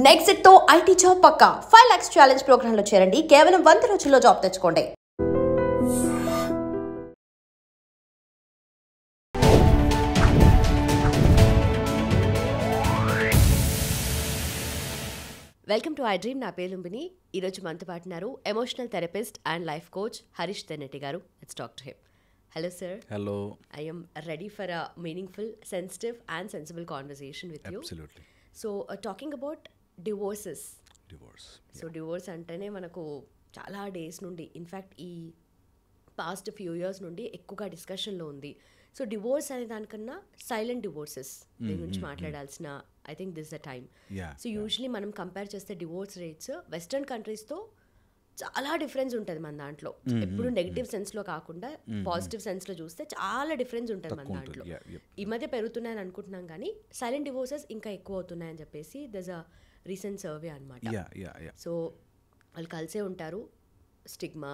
Next తో IT job పక్కా 5 lakhs challenge programme లో చేరండి. కేవలం 100 రోజుల్లో జాబ్ తెచ్చుకోండి. Welcome to I dream. నా పేరు లుంబిని. ఈరోజు మనతో పాటున్నారు emotional therapist and life coach Harish Tennetti garu. Let's talk to him. Hello sir. Hello. I am ready for a meaningful, sensitive and sensible conversation with you. Absolutely. So talking about divorces. Divorce. So divorce అంటేనే మనకు చాలా days నుండి, in fact ఈ past few years నుండి ఎక్కువగా డిస్కషన్లో ఉంది. So divorce అనే దానికన్నా సైలెంట్ డివోర్సెస్ దీని గురించి మాట్లాడాల్సిన I think this the time. So usually మనం కంపేర్ చేస్తే డివోర్స్ రేట్స్ వెస్టర్న్ కంట్రీస్తో చాలా డిఫరెన్స్ ఉంటుంది మన దాంట్లో. ఎప్పుడు నెగిటివ్ సెన్స్లో కాకుండా పాజిటివ్ సెన్స్లో చూస్తే చాలా డిఫరెన్స్ ఉంటుంది మన దాంట్లో. ఈ మధ్య పెరుగుతున్నాయని అనుకుంటున్నాం, కానీ సైలెంట్ డివోర్సెస్ ఇంకా ఎక్కువ అవుతున్నాయని చెప్పేసి దస్ అ రీసెంట్ సర్వే అనమాట. సో వాళ్ళు కలిసే ఉంటారు, స్టిగ్మా,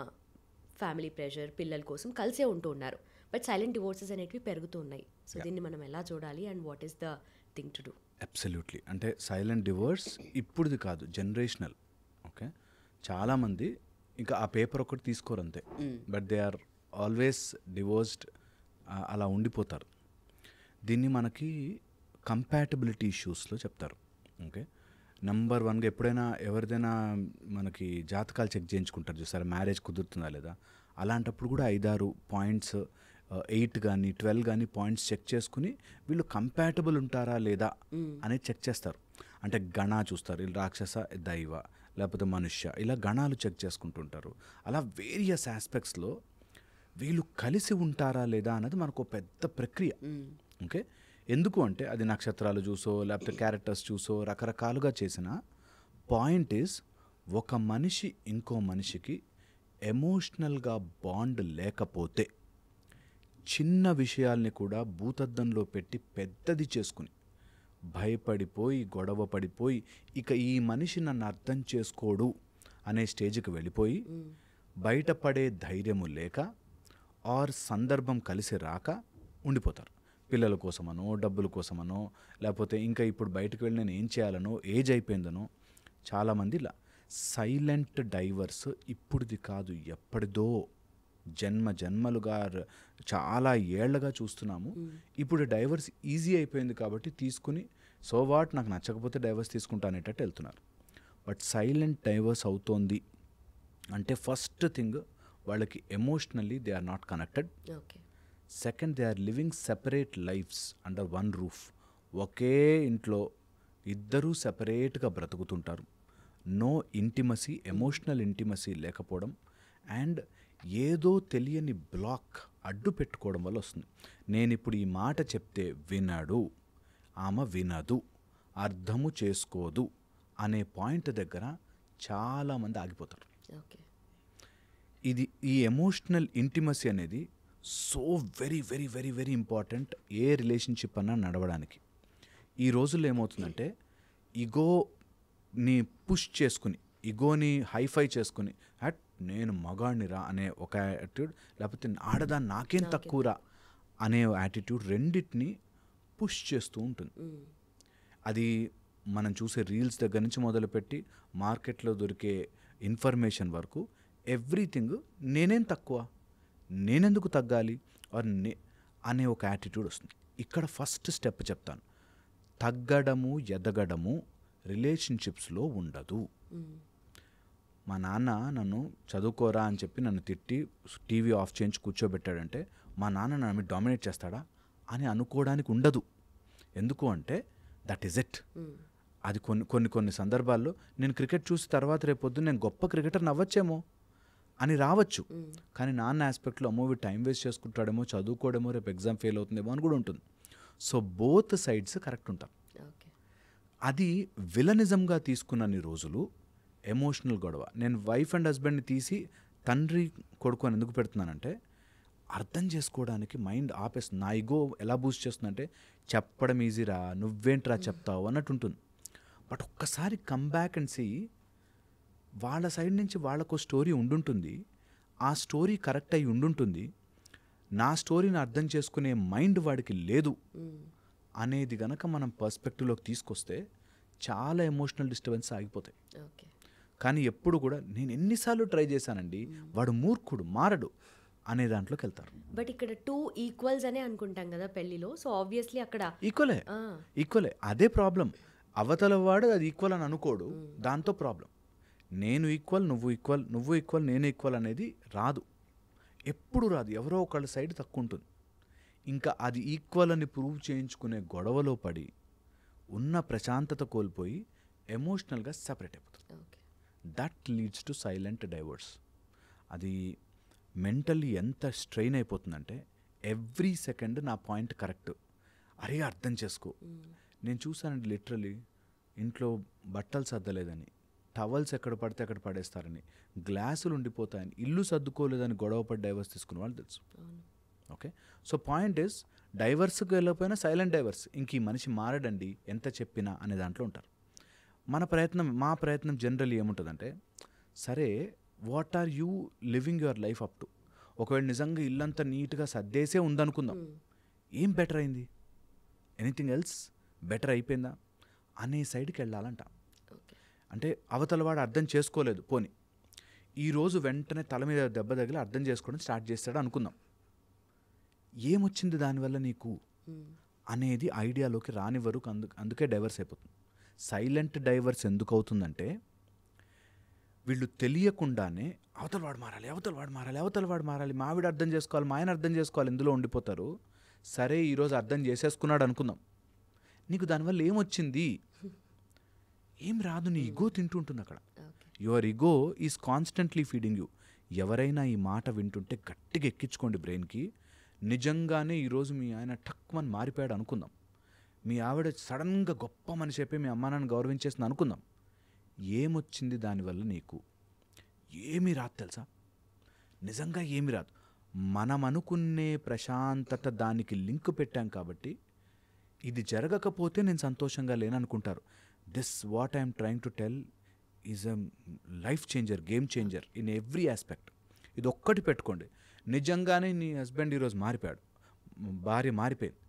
ఫ్యామిలీ ప్రెషర్, పిల్లల కోసం కలిసే ఉంటూ ఉన్నారు, బట్ సైలెంట్ డివోర్సెస్ అనేటివి పెరుగుతూ ఉన్నాయి. సో దీన్ని మనం ఎలా చూడాలి and what is the thing to do? Absolutely. అంటే సైలెంట్ డివోర్స్ ఇప్పుడుది కాదు, జనరేషనల్. ఓకే, చాలామంది ఇంకా ఆ పేపర్ ఒకటి తీసుకోరు అంతే, but they are always divorced, అలా ఉండిపోతారు. దీన్ని మనకి కంపాటబిలిటీ ఇష్యూస్లో చెప్తారు. ఓకే, నెంబర్ 1గా ఎప్పుడైనా ఎవరిదైనా మనకి జాతకాలు చెక్ చేయించుకుంటారు చూసారా, మ్యారేజ్ కుదురుతుందా లేదా. అలాంటప్పుడు కూడా 5-6 పాయింట్స్, 8 కానీ 12 కానీ పాయింట్స్ చెక్ చేసుకుని వీళ్ళు కంపాటబుల్ ఉంటారా లేదా అనేది చెక్ చేస్తారు. అంటే గణ చూస్తారు, వీళ్ళు రాక్షస, దైవ, లేకపోతే మనుష్య, ఇలా గణాలు చెక్ చేసుకుంటుంటారు. అలా వేరియస్ ఆస్పెక్ట్స్లో వీళ్ళు కలిసి ఉంటారా లేదా అన్నది మనకు పెద్ద ప్రక్రియ. ఓకే, ఎందుకు అంటే అది నక్షత్రాలు చూసో లేకపోతే క్యారెక్టర్స్ చూసో రకరకాలుగా చేసిన పాయింట్ ఈజ్, ఒక మనిషి ఇంకో మనిషికి ఎమోషనల్గా బాండ్ లేకపోతే చిన్న విషయాల్ని కూడా భూతద్దంలో పెట్టి పెద్దది చేసుకుని భయపడిపోయి గొడవ పడిపోయి ఇక ఈ మనిషి నన్ను అర్థం చేసుకోడు అనే స్టేజ్కి వెళ్ళిపోయి బయటపడే ధైర్యము లేక ఆర్ సందర్భం కలిసి రాక ఉండిపోతారు. పిల్లల కోసమనో, డబ్బుల కోసమనో, లేకపోతే ఇంకా ఇప్పుడు బయటకు వెళ్ళి నేను ఏం చేయాలనో, ఏజ్ అయిపోయిందనో. చాలామంది ఇలా సైలెంట్ డైవర్స్ ఇప్పుడుది కాదు, ఎప్పటిదో జన్మలుగా చాలా ఏళ్లగా చూస్తున్నాము. ఇప్పుడు డైవర్స్ ఈజీ అయిపోయింది కాబట్టి తీసుకుని సో వాట్, నాకు నచ్చకపోతే డైవర్స్ తీసుకుంటా అనేటట్టు వెళ్తున్నారు. బట్ సైలెంట్ డైవర్స్ అవుతోంది అంటే ఫస్ట్ థింగ్, వాళ్ళకి emotionally they are not connected. Second, they are living separate lifes under one roof. ఒకే ఇంట్లో ఇద్దరూ సెపరేట్గా బ్రతుకుతుంటారు. నో ఇంటిమసీ, ఎమోషనల్ ఇంటిమసీ లేకపోవడం, అండ్ ఏదో తెలియని బ్లాక్ అడ్డు పెట్టుకోవడం వల్ల వస్తుంది. నేను ఇప్పుడు ఈ మాట చెప్తే వినడు, ఆమె వినదు, అర్థము చేసుకోదు అనే పాయింట్ దగ్గర చాలామంది ఆగిపోతారు. ఈ ఎమోషనల్ ఇంటిమసీ అనేది so very very very very important ఏ రిలేషన్షిప్ అన్నా నడవడానికి. ఈ రోజుల్లో ఏమవుతుందంటే, ఈగోని పుష్ చేసుకుని, ఈగోని హైఫై చేసుకుని, నేను మగాడినిరా అనే ఒక యాటిట్యూడ్, లేకపోతే ఆడదా నాకేం తక్కువరా అనే యాటిట్యూడ్, రెండింటిని పుష్ చేస్తూ ఉంటుంది. అది మనం చూసే రీల్స్ దగ్గర నుంచి మొదలుపెట్టి మార్కెట్లో దొరికే ఇన్ఫర్మేషన్ వరకు ఎవ్రీథింగ్ నేనేం తక్కువ, నేనెందుకు తగ్గాలి అనే ఒక యాటిట్యూడ్ వస్తుంది. ఇక్కడ ఫస్ట్ స్టెప్ చెప్తాను, తగ్గడము ఎదగడము రిలేషన్షిప్స్లో ఉండదు. మా నాన్న నన్ను చదువుకోరా అని చెప్పి నన్ను తిట్టి టీవీ ఆఫ్ చేయించి కూర్చోబెట్టాడంటే మా నాన్న నన్ను డామినేట్ చేస్తాడా అని అనుకోవడానికి ఉండదు. ఎందుకు అంటే దట్ ఈజ్ ఇట్. అది కొన్ని సందర్భాల్లో నేను క్రికెట్ చూసి తర్వాత రేపొద్దు నేను గొప్ప క్రికెటర్ నవ్వచ్చేమో అని రావచ్చు, కానీ నాన్న ఆస్పెక్ట్లో అమ్మో వీడు టైం వేస్ట్ చేసుకుంటాడేమో, చదువుకోడేమో, రేపు ఎగ్జామ్ ఫెయిల్ అవుతుందేమో అని కూడా ఉంటుంది. సో బోత్ సైడ్స్ కరెక్ట్ ఉంటాం. అది విలనిజంగా తీసుకున్నన్ని రోజులు ఎమోషనల్ గొడవ. నేను వైఫ్ అండ్ హస్బెండ్ని తీసి తండ్రి కొడుకు అని ఎందుకు పెడుతున్నానంటే, అర్థం చేసుకోవడానికి మైండ్ ఆపేస్తుంది. నా ఈగో ఎలా బూస్ట్ చేస్తుందంటే, చెప్పడం ఈజీరా, నువ్వేంట్రా చెప్తావు అన్నట్టు ఉంటుంది. బట్ ఒక్కసారి కమ్ బ్యాక్ అండ్ సీ, వాళ్ళ సైడ్ నుంచి వాళ్ళకు స్టోరీ ఉండుంటుంది, ఆ స్టోరీ కరెక్ట్ అయి ఉండుంటుంది, నా స్టోరీని అర్థం చేసుకునే మైండ్ వాడికి లేదు అనేది గనక మనం పర్స్పెక్టివ్లోకి తీసుకొస్తే చాలా ఎమోషనల్ డిస్టర్బెన్స్ ఆగిపోతాయి. ఓకే. కానీ ఎప్పుడు కూడా నేను ఎన్నిసార్లు ట్రై చేశానండి, వాడు మూర్ఖుడు మారడు అనే దాంట్లోకి వెళ్తారు. బట్ ఇక్కడ 2 ఈక్వల్స్ అనే అనుకుంటాం కదా పెళ్లిలో. సో ఆబ్వియస్లీ అక్కడ ఈక్వలే అదే ప్రాబ్లం. అవతల వాడు అది ఈక్వల్ అని అనుకోడు, దాంతో ప్రాబ్లం. నేను ఈక్వల్, నువ్వు ఈక్వల్, నువ్వు ఈక్వల్, నేను ఈక్వల్ అనేది రాదు, ఎప్పుడు రాదు. ఎవరో ఒకళ్ళ సైడ్ తక్కువ ఉంటుంది. ఇంకా అది ఈక్వల్ అని ప్రూవ్ చేయించుకునే గొడవలో పడి ఉన్న ప్రశాంతత కోల్పోయి ఎమోషనల్గా సెపరేట్ అయిపోతుంది. That leads to silent divorce. అది మెంటల్లీ ఎంత స్ట్రెయిన్ అయిపోతుందంటే ఎవ్రీ సెకండ్ నా పాయింట్ కరెక్ట్, అరే అర్థం చేసుకో. నేను చూసానండి లిటరలీ, ఇంట్లో బట్టలు సర్దలేదని, టవల్స్ ఎక్కడ పడితే అక్కడ పడేస్తారని, గ్లాసులు ఉండిపోతాయని, ఇల్లు సర్దుకోలేదని గొడవపడి డైవర్స్ తీసుకునే వాళ్ళు తెలుసు. ఓకే, సో పాయింట్ ఇస్ డైవర్స్కి వెళ్ళకపోయినా సైలెంట్ డైవర్స్, ఇంక ఈ మనిషి మారడండి ఎంత చెప్పినా అనే దాంట్లో ఉంటారు. మా ప్రయత్నం జనరల్లీ ఏముంటుందంటే, సరే what are you living your life up to. ఒకవేళ నిజంగా ఇల్లంతా నీట్గా సర్దేసే ఉందనుకుందాం, ఏం బెటర్ అయింది, ఎనీథింగ్ ఎల్స్ బెటర్ అయిపోయిందా అనే సైడ్కి వెళ్ళాలంట. అంటే అవతల వాడు అర్థం చేసుకోలేదు, పోని ఈరోజు వెంటనే తల మీద దెబ్బ తగిలి అర్థం చేసుకోవడం స్టార్ట్ చేస్తాడు అనుకుందాం. ఏమొచ్చింది దానివల్ల నీకు అనేది ఐడియాలోకి రానివ్వరు, అందుకే డైవర్స్ అయిపోతుంది. సైలెంట్ డైవర్స్ ఎందుకు అవుతుందంటే, వీళ్ళు తెలియకుండానే అవతల వాడు మారాలి, మా ఆవిడ అర్థం చేసుకోవాలి, మా ఆయన అర్థం చేసుకోవాలి, ఇందులో ఉండిపోతారు. సరే ఈరోజు అర్థం చేసేసుకున్నాడు అనుకుందాం, నీకు దానివల్ల ఏమొచ్చింది, ఏం రాదు, నీ ఈగో తింటుంటుంది అక్కడ. Your ego is constantly feeding you. ఎవరైనా ఈ మాట వింటుంటే గట్టిగా ఎక్కించుకోండి బ్రెయిన్కి. నిజంగానే ఈరోజు మీ ఆయన టక్మని మారిపోయాడు అనుకుందాం, మీ ఆవిడ సడన్గా గొప్ప మనిషి అయిపోయి మీ అమ్మా నాన్న గౌరవించేసింది అనుకుందాం. ఏమొచ్చింది దానివల్ల నీకు? ఏమీ రాదు తెలుసా, నిజంగా ఏమీ రాదు. మనం అనుకునే ప్రశాంతత దానికి లింక్ పెట్టాం కాబట్టి ఇది జరగకపోతే నేను సంతోషంగా లేననుకుంటారు. This what I'm trying to tell is a life changer, game changer in every aspect. ఇది ఒక్కటి పెట్టుకోండి, నిజంగానే నీ హస్బెండ్ ఈరోజు మారిపోయాడు, భార్య మారిపోయింది,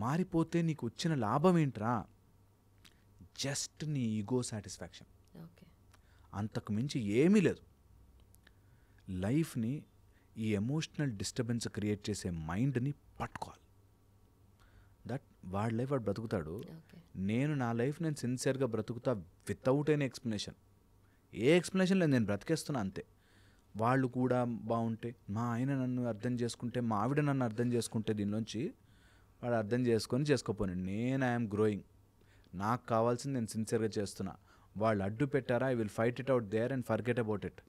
మారిపోతే నీకు వచ్చిన లాభం ఏంట్రా? జస్ట్ నీ ఈగో సాటిస్ఫాక్షన్, అంతకు మించి ఏమీ లేదు. లైఫ్ని ఈ ఎమోషనల్ డిస్టర్బెన్స్ క్రియేట్ చేసే మైండ్ని పట్టుకోవాలి. దట్ వాడి లైఫ్ వాడు బ్రతుకుతాడు, నేను నా లైఫ్ నేను సిన్సియర్గా బ్రతుకుతా వితౌట్ ఎనీ ఎక్స్ప్లెనేషన్. ఏ ఎక్స్ప్లెనేషన్ లేదు, నేను బ్రతికేస్తున్నా అంతే. వాళ్ళు కూడా బాగుంటే, మా ఆయన నన్ను అర్థం చేసుకుంటే, మా ఆవిడ నన్ను అర్థం చేసుకుంటే, దీనిలోంచి వాడు అర్థం చేసుకోపోయి నేను ఐఎమ్ గ్రోయింగ్, నాకు కావాల్సింది నేను సిన్సియర్గా చేస్తున్నా. వాళ్ళు అడ్డు పెట్టారా, I will fight it out there and forget about it.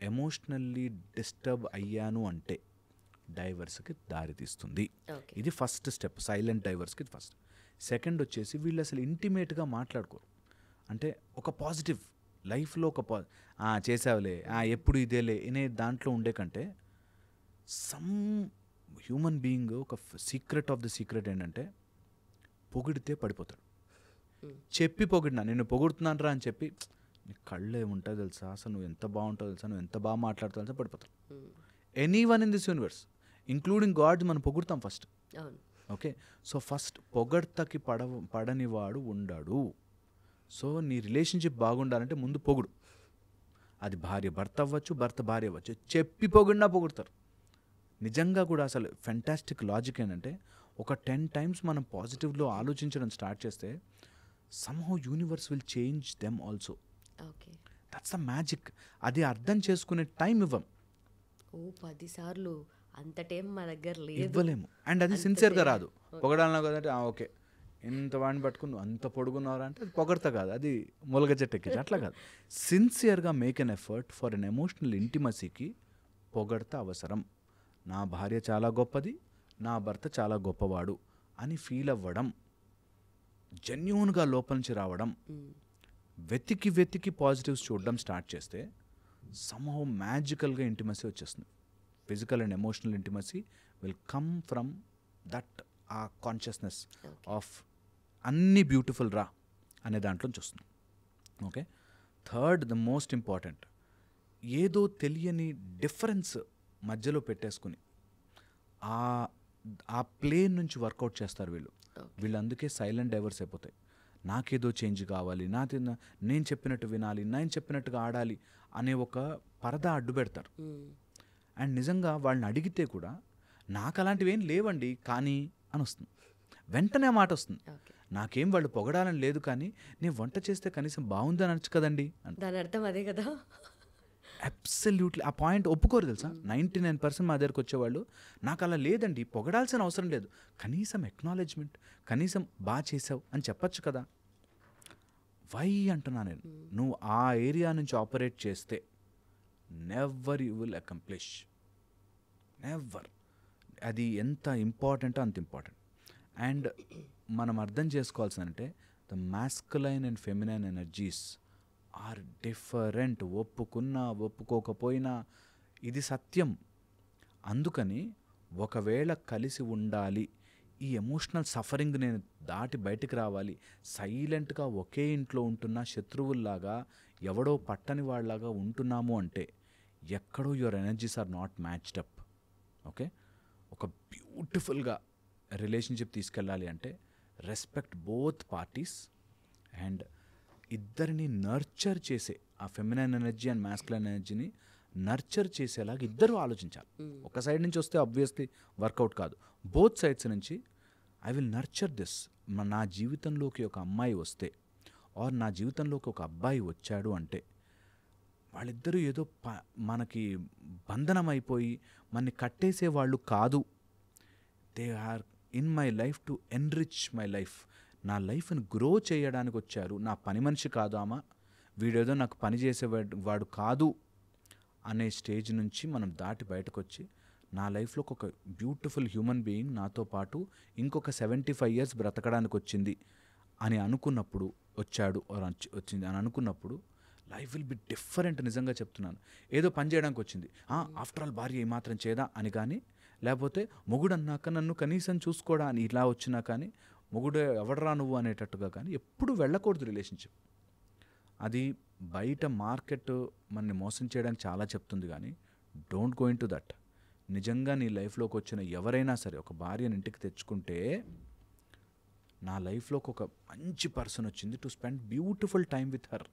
Emotionally disturb అయ్యాను అంటే డైవర్స్కి దారితీస్తుంది. ఇది ఫస్ట్ స్టెప్, సైలెంట్ డైవర్స్కి ఫస్ట్. సెకండ్ వచ్చేసి వీళ్ళు అసలు ఇంటిమేట్గా మాట్లాడుకోరు. అంటే ఒక పాజిటివ్ లైఫ్లో ఒక చేసావులే, ఎప్పుడు ఇదేలే అనే దాంట్లో ఉండే కంటే, సమ్ హ్యూమన్ బీయింగ్ ఒక సీక్రెట్ ఆఫ్ ద సీక్రెట్ ఏంటంటే, పొగిడితే పడిపోతాడు. చెప్పి పొగిడినా, నిన్ను పొగుడుతున్నాను రా అని చెప్పి, నీ కళ్ళు ఏముంటావు తెలుసా, అసలు నువ్వు ఎంత బాగుంటావు తెలుసా, నువ్వు ఎంత బాగా మాట్లాడుతావు తెలుసా, పడిపోతాడు. Any one in this universe including God మనం పొగుడుతాం ఫస్ట్. ఓకే, సో ఫస్ట్ పొగడ్తకి పడనివాడు ఉండడు. సో నీ రిలేషన్షిప్ బాగుండాలంటే ముందు పొగుడు. అది భార్య భర్త అవ్వచ్చు, భర్త భార్య అవ్వచ్చు, చెప్పి పొగిడినా పొగుడతారు. నిజంగా కూడా అసలు ఫెంటాస్టిక్ లాజిక్ ఏంటంటే, ఒక 10 times మనం పాజిటివ్లో ఆలోచించడం స్టార్ట్ చేస్తే somehow universe will change them also. That's the magic. అది అర్థం చేసుకునే టైం ఇవ్వం. 10 సార్లు అంత టైం మా దగ్గర లేదు, ఇవ్వలేము. అండ్ అది సిన్సియర్గా రాదు. పొగడాలన్నా కదంటే ఓకే ఇంత వాడిని పట్టుకుని అంత పొడుగున్నారా అంటే అది పొగడతా కాదు, అది మొలగ చెట్టు ఎక్కించి అట్లా కాదు. సిన్సియర్గా make an effort for an emotional ఇంటిమసీకి పొగడతా అవసరం. నా భార్య చాలా గొప్పది, నా భర్త చాలా గొప్పవాడు అని ఫీల్ అవ్వడం, జెన్యూన్గా లోపల నుంచి రావడం, వెతికి పాజిటివ్స్ చూడడం స్టార్ట్ చేస్తే సమ్హౌ మ్యాజికల్గా ఇంటిమసీ వచ్చేస్తుంది. Physical and emotional intimacy will come from that ఆ కాన్షియస్నెస్ ఆఫ్ అన్నీ బ్యూటిఫుల్ రా అనే దాంట్లో చూస్తుంది. Okay, third the most important, ఏదో తెలియని డిఫరెన్స్ మధ్యలో పెట్టేసుకుని ఆ ప్లేన్ నుంచి వర్కౌట్ చేస్తారు వీళ్ళు. అందుకే సైలెంట్ డైవర్స్ అయిపోతాయి. నాకేదో చేంజ్ కావాలి, నేను చెప్పినట్టు వినాలి, నేను చెప్పినట్టుగా ఆడాలి అనే ఒక పరదా అడ్డు పెడతారు. అండ్ నిజంగా వాళ్ళని అడిగితే కూడా నాకు అలాంటివి ఏం లేవండి కానీ అని వస్తుంది, వెంటనే మాట వస్తుంది. నాకేం వాళ్ళు పొగడాలని లేదు కానీ నేను వంట చేస్తే కనీసం బాగుందని అనొచ్చు కదండి అని. దాని అర్థం అదే కదా. అబ్సల్యూట్లీ ఆ పాయింట్ ఒప్పుకోరు తెలుసా. 99% మా దగ్గరకు వచ్చేవాళ్ళు నాకు అలా లేదండి, పొగడాల్సిన అవసరం లేదు, కనీసం ఎక్నాలెడ్జ్మెంట్, కనీసం బాగా చేసావు అని చెప్పచ్చు కదా. వై అంటున్నా నేను, నువ్వు ఆ ఏరియా నుంచి ఆపరేట్ చేస్తే never you will accomplish, never. అది ఎంత ఇంపార్టెంటో అంత ఇంపార్టెంట్. అండ్ మనం అర్థం చేసుకోవాల్సిందంటే the masculine and feminine energies are different. ఒప్పుకున్నా ఒప్పుకోకపోయినా ఇది సత్యం. అందుకని ఒకవేళ కలిసి ఉండాలి, ఈ ఎమోషనల్ సఫరింగ్ నేను దాటి బయటికి రావాలి, సైలెంట్గా ఒకే ఇంట్లో ఉంటున్న శత్రువుల్లాగా ఎవడో పట్టని వాళ్ళలాగా ఉంటున్నాము అంటే ఎక్కడో your energies are not matched up. Okay, ఒక బ్యూటిఫుల్గా రిలేషన్షిప్ తీసుకెళ్ళాలి అంటే రెస్పెక్ట్ బోత్ పార్టీస్ అండ్ ఇద్దరిని నర్చర్ చేసే ఆ ఫెమినైన్ ఎనర్జీ అండ్ మాస్కులైన్ ఎనర్జీని నర్చర్ చేసేలాగా ఇద్దరు ఆలోచించాలి. ఒక సైడ్ నుంచి వస్తే ఆబ్వియస్లీ వర్కౌట్ కాదు, బోత్ సైడ్స్ నుంచి ఐ విల్ నర్చర్ దిస్. నా జీవితంలోకి ఒక అమ్మాయి వస్తే ఆర్ నా జీవితంలోకి ఒక అబ్బాయి వచ్చాడు అంటే వాళ్ళిద్దరూ ఏదో మనకి బంధనం అయిపోయి మనని కట్టేసే వాళ్ళు కాదు. They are in my life to enrich my life. నా లైఫ్ని గ్రో చేయడానికి వచ్చారు. నా పని మనిషి కాదు ఆమె, వీడేదో నాకు పని చేసేవాడు కాదు అనే స్టేజ్ నుంచి మనం దాటి బయటకు వచ్చి నా లైఫ్లోకి ఒక బ్యూటిఫుల్ హ్యూమన్ బీయింగ్ నాతో పాటు ఇంకొక 75 years బ్రతకడానికి వచ్చింది అని అనుకున్నప్పుడు, వచ్చాడు వచ్చింది అని అనుకున్నప్పుడు లైఫ్ విల్ బి డిఫరెంట్. నిజంగా చెప్తున్నాను. ఏదో పని చేయడానికి వచ్చింది, ఆఫ్టర్ ఆల్ భార్య ఏమాత్రం చేయదా అని కానీ, లేకపోతే మొగుడు అన్నాక నన్ను కనీసం చూసుకోడా అని ఇలా వచ్చినా కానీ, మొగుడు ఎవడరా నువ్వు అనేటట్టుగా కానీ ఎప్పుడు వెళ్ళకూడదు రిలేషన్షిప్. అది బయట మార్కెట్ మనని మోసం చేయడానికి చాలా చెప్తుంది కానీ don't go in to that. నిజంగా నీ లైఫ్లోకి వచ్చిన ఎవరైనా సరే ఒక భార్యను ఇంటికి తెచ్చుకుంటే, నా లైఫ్లోకి ఒక మంచి పర్సన్ వచ్చింది to spend beautiful time with her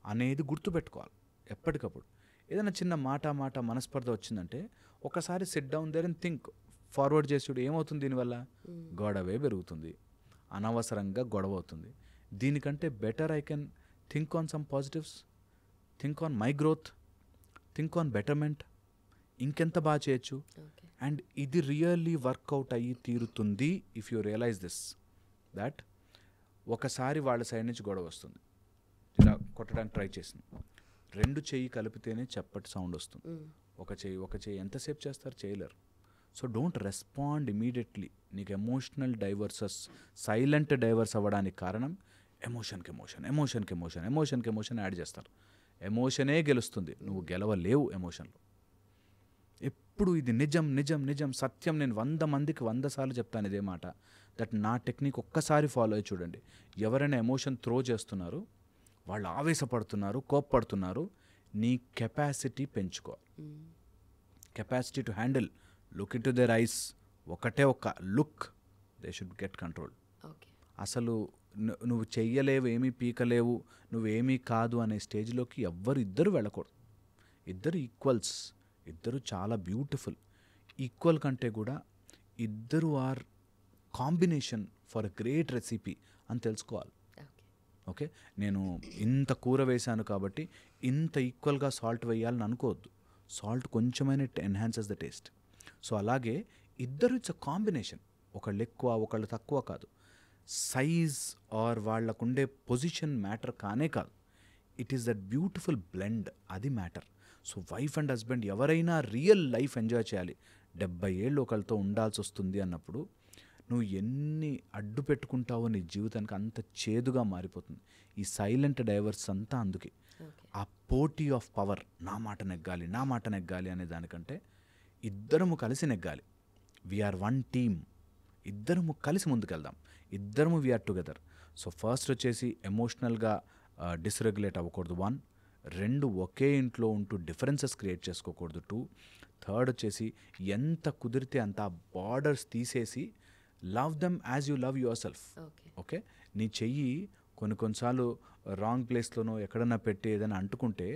అనేది గుర్తుపెట్టుకోవాలి ఎప్పటికప్పుడు. ఏదైనా చిన్న మాట మనస్పర్ధ వచ్చిందంటే ఒకసారి sit down there and think, forward చేసి ఏమవుతుంది దీనివల్ల, గొడవే పెరుగుతుంది, అనవసరంగా గొడవ అవుతుంది. దీనికంటే better I can think on some positives, think on my growth, think on betterment, ఇంకెంత బాగా చేయొచ్చు. అండ్ ఇది రియల్లీ వర్కౌట్ అయ్యి తీరుతుంది if you realise this that. ఒకసారి వాళ్ళ సైడ్ నుంచి గొడవ వస్తుంది, ఇలా కొట్టడానికి ట్రై చేసింది, 2 చెయ్యి కలిపితేనే చప్పటి సౌండ్ వస్తుంది. ఒక చెయ్యి ఎంతసేపు చేస్తారు, చేయలేరు. So don't respond immediately. నీకు ఎమోషనల్ డైవర్సెస్, సైలెంట్ డైవర్స్ అవ్వడానికి కారణం ఎమోషన్కి ఎమోషన్ యాడ్ చేస్తారు. ఎమోషనే గెలుస్తుంది, నువ్వు గెలవలేవు ఎమోషన్లో. ఎప్పుడు ఇది నిజం సత్యం. నేను 100 మందికి 100 సార్లు చెప్తాను ఇదే మాట. దట్ నా టెక్నిక్ ఒక్కసారి ఫాలో అయ్యి చూడండి. ఎవరైనా ఎమోషన్ త్రో చేస్తున్నారు, వాళ్ళు ఆవేశపడుతున్నారు, కోప్పడుతున్నారు, నీ కెపాసిటీ పెంచుకో. Capacity to handle, look into their eyes, ఒకటే ఒక look, they should get control. అసలు నువ్వు చెయ్యలేవు, ఏమీ పీకలేవు, నువ్వేమీ కాదు అనే స్టేజ్లోకి ఇద్దరు వెళ్ళకూడదు. ఇద్దరు ఈక్వల్స్, ఇద్దరు చాలా బ్యూటిఫుల్. ఈక్వల్ కంటే కూడా ఇద్దరు are combination for a great recipe అని తెలుసుకోవాలి. ఓకే, నేను ఇంత కూర వేశాను కాబట్టి ఇంత ఈక్వల్గా సాల్ట్ వేయాలని అనుకోవద్దు. సాల్ట్ కొంచెమైనా ఎన్హాన్సెస్ ద టేస్ట్. సో అలాగే ఇద్దరు ఇట్స్ అ కాంబినేషన్. ఒకళ్ళు ఎక్కువ ఒకళ్ళు తక్కువ కాదు. సైజ్ ఆర్ వాళ్ళకుండే పొజిషన్ మ్యాటర్ కానే కాదు. It is that beautiful blend, అది matter. So wife and husband ఎవరైనా రియల్ లైఫ్ ఎంజాయ్ చేయాలి, 70 ఏళ్ళు ఒకరితో ఉండాల్సి వస్తుంది అన్నప్పుడు నువ్వు ఎన్ని అడ్డు పెట్టుకుంటావో నీ జీవితానికి అంత చేదుగా మారిపోతుంది. ఈ సైలెంట్ డైవర్స్ అంతా అందుకే. ఆ పోటీ ఆఫ్ పవర్, నా మాట నెగ్గాలి అనే దానికంటే ఇద్దరము కలిసి నెగ్గాలి. వీఆర్ వన్ టీమ్, ఇద్దరము కలిసి ముందుకెళ్దాం, ఇద్దరము వీఆర్ టుగెదర్. సో ఫస్ట్ వచ్చేసి ఎమోషనల్గా డిస్రెగ్యులేట్ అవ్వకూడదు 1. 2 ఒకే ఇంట్లో ఉంటూ డిఫరెన్సెస్ క్రియేట్ చేసుకోకూడదు 2. థర్డ్ వచ్చేసి ఎంత కుదిరితే అంత బార్డర్స్ తీసేసి love them as you love your self. Okay, నీ చెయ్యి కొన్నిసార్లు రాంగ్ ప్లేస్లోనో ఎక్కడన్నా పెట్టి ఏదైనా అంటుకుంటే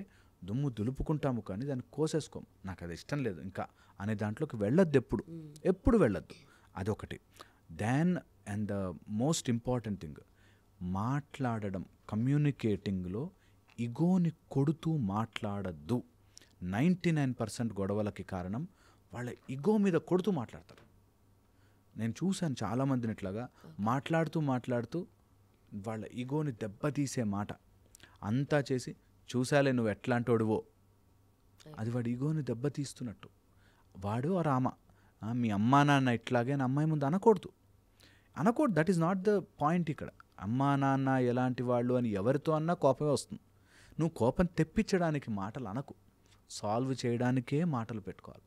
దుమ్ము దులుపుకుంటాము కానీ దాన్ని కోసేసుకోం. నాకు అది ఇష్టం లేదు ఇంకా అనే దాంట్లోకి వెళ్ళొద్దు, ఎప్పుడు వెళ్ళొద్దు. అదొకటి. దాన్ and the most important thing, మాట్లాడడం, కమ్యూనికేటింగ్లో ఇగోని కొడుతూ మాట్లాడద్దు. 99% గొడవలకి కారణం వాళ్ళ ఇగో మీద కొడుతూ మాట్లాడతారు. నేను చూశాను చాలామందిని ఇట్లాగా మాట్లాడుతూ వాళ్ళ ఈగోని దెబ్బతీసే మాట అంతా చేసి, చూసాలే నువ్వు ఎట్లాంటోడువో, అది వాడి ఈగోని దెబ్బతీస్తున్నట్టు. వాడు ఆ రామ మీ అమ్మా నాన్న ఇట్లాగే అని అమ్మాయి ముందు అనకూడదు. That is not the point ఇక్కడ. అమ్మా నాన్న ఎలాంటి వాళ్ళు అని ఎవరితో అన్నా కోపమే వస్తుంది. నువ్వు కోపం తెప్పించడానికి మాటలు అనకు, సాల్వ్ చేయడానికే మాటలు పెట్టుకోవాలి.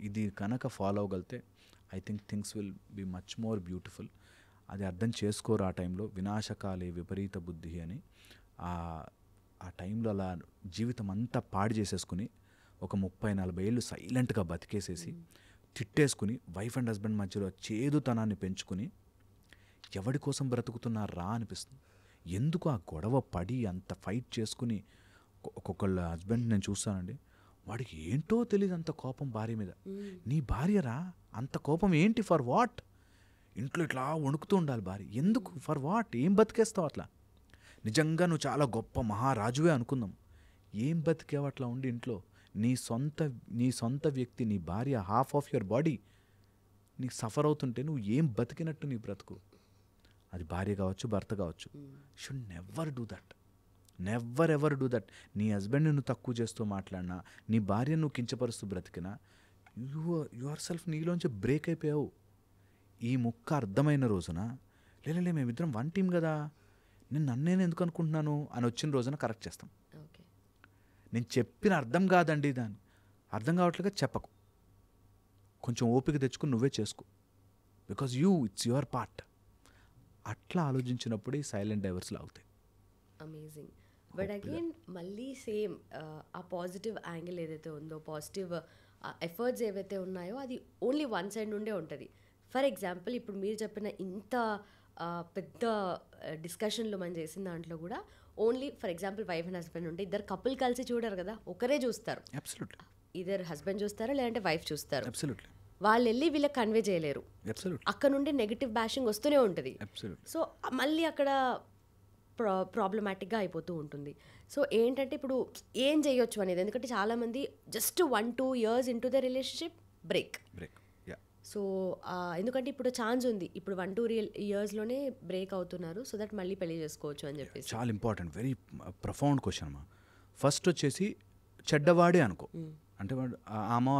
ఇది కనుక ఫాలో అవ్వగలితే I think things will be much more beautiful. అది అర్థం చేసుకోరు ఆ టైంలో. వినాశకాలే విపరీత బుద్ధి అని ఆ టైంలో అలా జీవితం అంతా పాడు చేసేసుకుని ఒక 30-40 ఏళ్ళు సైలెంట్గా బతికేసేసి తిట్టేసుకుని వైఫ్ అండ్ హస్బెండ్ మధ్యలో చేదుతనాన్ని పెంచుకుని ఎవడి కోసం బ్రతుకుతున్నారా అనిపిస్తుంది. ఎందుకు ఆ గొడవ పడి అంత ఫైట్ చేసుకుని ఒక్కొక్కళ్ళ హస్బెండ్ నేను చూస్తానండి, వాడికి ఏంటో తెలియదు అంత కోపం భార్య మీద. నీ భార్యరా అంత కోపం ఏంటి, ఫర్ వాట్? ఇంట్లో ఇట్లా వణుకుతూ ఉండాలి భార్య, ఎందుకు, ఫర్ వాట్? ఏం బతికేస్తావు అట్లా? నిజంగా నువ్వు చాలా గొప్ప మహారాజువే అనుకుందాం, ఏం బతికేవు అట్లా ఉండి ఇంట్లో? నీ సొంత వ్యక్తి, నీ భార్య, హాఫ్ ఆఫ్ యువర్ బాడీ నీకు సఫర్ అవుతుంటే నువ్వు ఏం బతికినట్టు నీ బ్రతుకు? అది భార్య కావచ్చు, భర్త కావచ్చు. Should never do that, never ever do that. నీ హస్బెండ్ని నువ్వు తక్కువ చేస్తూ మాట్లాడినా, నీ భార్యను నువ్వు కించపరుస్తూ బ్రతికినా, యువర్ సెల్ఫ్ నీలోంచి బ్రేక్ అయిపోయావు. ఈ ముక్క అర్థమైన రోజున లేలే మేమిద్దరం వన్ టీం కదా, నేను నన్నేను ఎందుకు అనుకుంటున్నాను అని వచ్చిన రోజున కరెక్ట్ చేస్తాం. నేను చెప్పిన అర్థం కాదండి, దాన్ని అర్థం కావట్లేగా చెప్పకు, కొంచెం ఓపిక తెచ్చుకుని నువ్వే చేసుకో, బికాజ్ ఇట్స్ యువర్ పార్ట్. అట్లా ఆలోచించినప్పుడు ఈ సైలెంట్ డైవర్స్లు అవుతాయి. అమేజింగ్. బట్ అగైన్ మళ్ళీ సేమ్ ఆ పాజిటివ్ యాంగిల్ ఏదైతే ఉందో, పాజిటివ్ ఎఫర్ట్స్ ఏవైతే ఉన్నాయో అది ఓన్లీ వన్ సైడ్ నుండే ఉంటుంది. ఫర్ ఎగ్జాంపుల్ ఇప్పుడు మీరు చెప్పిన ఇంత పెద్ద డిస్కషన్లో మనం చేసిన దాంట్లో కూడా only for example wife and husband ఉంటే ఇద్దరు కపుల్ కలిసి చూడరు కదా, ఒకరే చూస్తారు. ఇద్దరు హస్బెండ్ చూస్తారా లేదంటే వైఫ్ చూస్తారు. వాళ్ళు వెళ్ళి వీళ్ళకి కన్వే చేయలేరు. అక్కడ నుండి నెగిటివ్ బ్యాషింగ్ వస్తూనే ఉంటుంది. సో మళ్ళీ అక్కడ ప్రాబ్లమాటిక్గా అయిపోతూ ఉంటుంది. సో ఏంటంటే ఇప్పుడు ఏం చేయొచ్చు అనేది, ఎందుకంటే చాలామంది just 1-2 years into the relationship break. So ఎందుకంటే ఇప్పుడు ఛాన్స్ ఉంది, ఇప్పుడు 1-2 yearsలోనే బ్రేక్ అవుతున్నారు, సో దట్ మళ్ళీ పెళ్లి చేసుకోవచ్చు అని చెప్పేసి. చాలా ఇంపార్టెంట్, వెరీ ప్రొఫౌండ్ క్వశ్చన్ అమ్మా. ఫస్ట్ వచ్చేసి చెడ్డవాడే అనుకో, అంటే వాడు ఆమె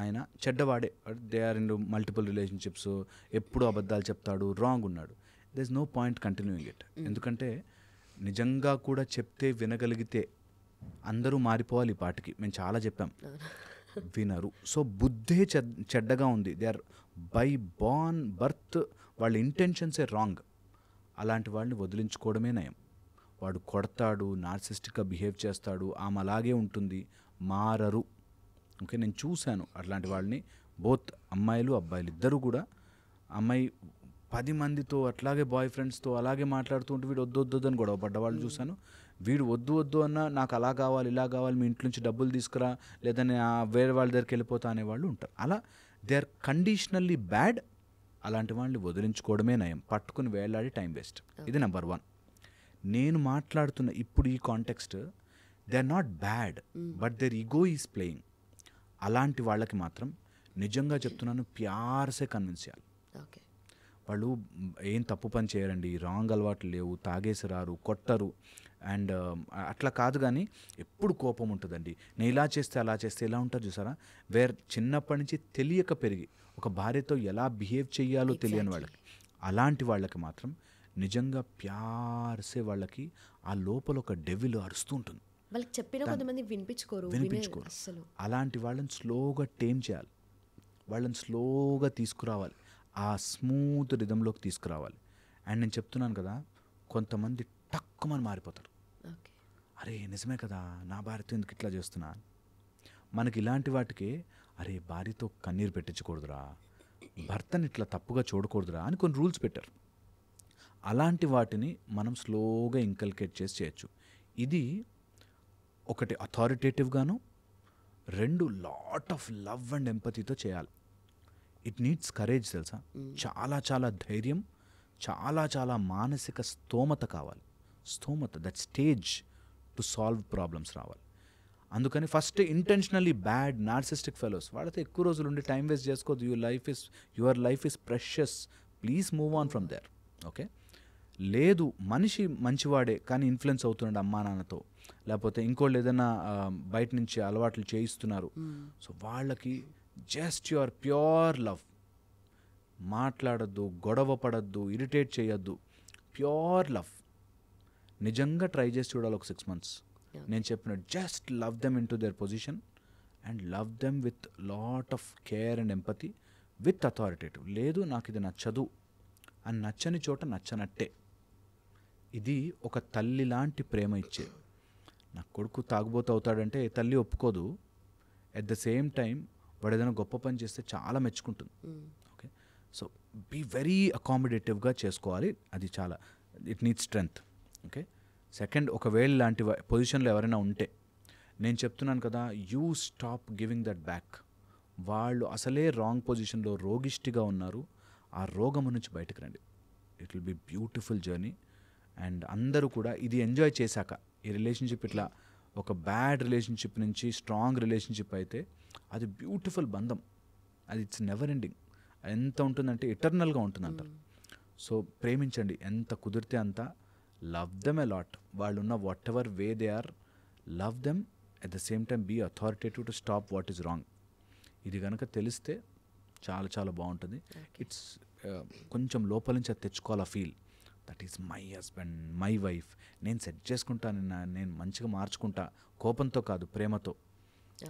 ఆయన చెడ్డవాడే, they are in multiple relationships, ఎప్పుడు అబద్ధాలు చెప్తాడు, రాంగ్ ఉన్నాడు, there is no point continuing it. ఎందుకంటే నిజంగా కూడా చెప్తే వినగలిగితే అందరూ మారిపోవాలి. ఈ పాటికి మేము చాలా చెప్పాం, వినరు. సో బుద్ధే చెడ్డగా ఉంది, దే ఆర్ బై బర్త్ వాళ్ళ ఇంటెన్షన్సే రాంగ్. అలాంటి వాళ్ళని వదిలించుకోవడమే నయం. వాడు కొడతాడు, నార్సిస్టిక్గా బిహేవ్ చేస్తాడు, ఆమె అలాగే ఉంటుంది, మారరు. ఓకే, నేను చూశాను అట్లాంటి వాళ్ళని, బోత్ అమ్మాయిలు అబ్బాయిలు ఇద్దరు కూడా. అమ్మాయి 10 మందితో అట్లాగే బాయ్ ఫ్రెండ్స్తో అలాగే మాట్లాడుతూ ఉంటే వీడు వద్దు అని గొడవ పడ్డవాళ్ళు చూశాను. వీడు వద్దు అన్నా నాకు అలా కావాలి ఇలా కావాలి, మీ ఇంట్లో నుంచి డబ్బులు తీసుకురా, లేదని వేరే వాళ్ళ దగ్గరికి వెళ్ళిపోతా అనేవాళ్ళు ఉంటారు. అలా దే ఆర్ కండిషనల్లీ బ్యాడ్. అలాంటి వాళ్ళని వదిలించుకోవడమే నయం, పట్టుకుని వేలాడి టైం వేస్ట్. ఇది నెంబర్ 1. నేను మాట్లాడుతున్న ఇప్పుడు ఈ context, they are not bad but their ego is playing. అలాంటి వాళ్ళకి మాత్రం నిజంగా చెప్తున్నాను, ప్యార్సే కన్విన్స్ చేయాలి. వాళ్ళు ఏం తప్పు పని చేయరండి, రాంగ్ అలవాట్లు లేవు, తాగేసి రారు, కొట్టరు, అండ్ అట్లా కాదు. కానీ ఎప్పుడు కోపం ఉంటుందండి, నేను ఇలా చేస్తే అలా చేస్తే ఎలా ఉంటుంది చూసారా. చిన్నప్పటి నుంచి తెలియక పెరిగి ఒక భార్యతో ఎలా బిహేవ్ చేయాలో తెలియని వాళ్ళకి, అలాంటి వాళ్ళకి మాత్రం నిజంగా ప్యార్సే వాళ్ళకి ఆ లోపల ఒక డెవిల్ అరుస్తూ ఉంటుంది. వాళ్ళకి చెప్పిన కొంతమంది వినిపించుకోరు. అలాంటి వాళ్ళని స్లోగా టేమ్ చేయాలి, వాళ్ళని స్లోగా తీసుకురావాలి, ఆ స్మూత్ రిథంలోకి తీసుకురావాలి. అండ్ నేను చెప్తున్నాను కదా, కొంతమంది టక్కుమని మారిపోతారు. అరే నిజమే కదా, నా భార్యతో ఎందుకు ఇట్లా చేస్తున్నా. మనకి ఇలాంటి వాటికి అరే భార్యతో కన్నీరు పెట్టించకూడదురా, భర్తని ఇట్లా తప్పుగా చూడకూడదురా అని కొన్ని రూల్స్ పెట్టారు. అలాంటి వాటిని మనం స్లోగా ఇంకల్కేట్ చేసి చేయొచ్చు. ఇది ఒకటి అథారిటేటివ్గాను, 2 లాట్ ఆఫ్ లవ్ అండ్ ఎంపతితో చేయాలి. ఇట్ నీడ్స్ కరేజ్ తెలుసా, చాలా చాలా ధైర్యం, చాలా చాలా మానసిక స్తోమత కావాలి. స్తోమత, that stage to solve problems రావాలి. అందుకని first intentionally bad narcissistic fellows వాళ్ళతో ఎక్కువ రోజులు ఉండి టైం వేస్ట్ చేసుకోవద్దు. Your life is precious, please move on from there. Okay, లేదు మనిషి మంచివాడే కానీ ఇన్ఫ్లుయెన్స్ అవుతున్నాడు అమ్మా నాన్నతో, లేకపోతే ఇంకోళ్ళు ఏదైనా బయట నుంచి అలవాట్లు చేయిస్తున్నారు, సో వాళ్ళకి జస్ట్ యువర్ ప్యూర్ లవ్, మాట్లాడద్దు, గొడవ పడద్దు, ఇరిటేట్ చేయొద్దు, ప్యూర్ లవ్ నిజంగా ట్రై చేసి చూడాలి ఒక 6 months. నేను చెప్పినట్టు just love them in to their position and love them with lot of care and empathy with authoritative. లేదు నాకు ఇది నచ్చదు అని నచ్చని చోట నచ్చనట్టే. ఇది ఒక తల్లి లాంటి ప్రేమ ఇచ్చేది. నా కొడుకు తాగుబోతు అవుతాడంటే తల్లి ఒప్పుకోదు, ఎట్ ద సేమ్ టైం వాడు ఏదైనా గొప్ప పని చేస్తే చాలా మెచ్చుకుంటుంది. ఓకే, సో బీ వెరీ అకామిడేటివ్గా చేసుకోవాలి. అది చాలా, it needs strength. Okay, second, ఒకవేళ లాంటి పొజిషన్లో ఎవరైనా ఉంటే నేను చెప్తున్నాను కదా, you stop giving that back. వాళ్ళు అసలే రాంగ్ పొజిషన్లో రోగిష్టిగా ఉన్నారు, ఆ రోగం నుంచి బయటకు రండి. It will be beautiful journey. And అందరూ కూడా ఇది ఎంజాయ్ చేశాక, ఈ రిలేషన్షిప్ ఇట్లా ఒక బ్యాడ్ రిలేషన్షిప్ నుంచి స్ట్రాంగ్ రిలేషన్షిప్ అయితే అది బ్యూటిఫుల్ బంధం, అది ఇట్స్ నెవర్ ఎండింగ్. ఎంత ఉంటుందంటే ఎటర్నల్గా ఉంటుందంటారు. సో ప్రేమించండి ఎంత కుదిరితే అంత, లవ్ దెమ్ ఎ లాట్. వాళ్ళు ఉన్న whatever way they are, love them, at the same time be authoritative to stop what is wrong. ఇది కనుక తెలిస్తే చాలా చాలా బాగుంటుంది. ఇట్స్ కొంచెం లోపల నుంచి అది తెచ్చుకోవాలా feel, that is my husband, my wife, నేను సెట్ చేసుకుంటాను, నేను మంచిగా మార్చుకుంటా, కోపంతో కాదు ప్రేమతో.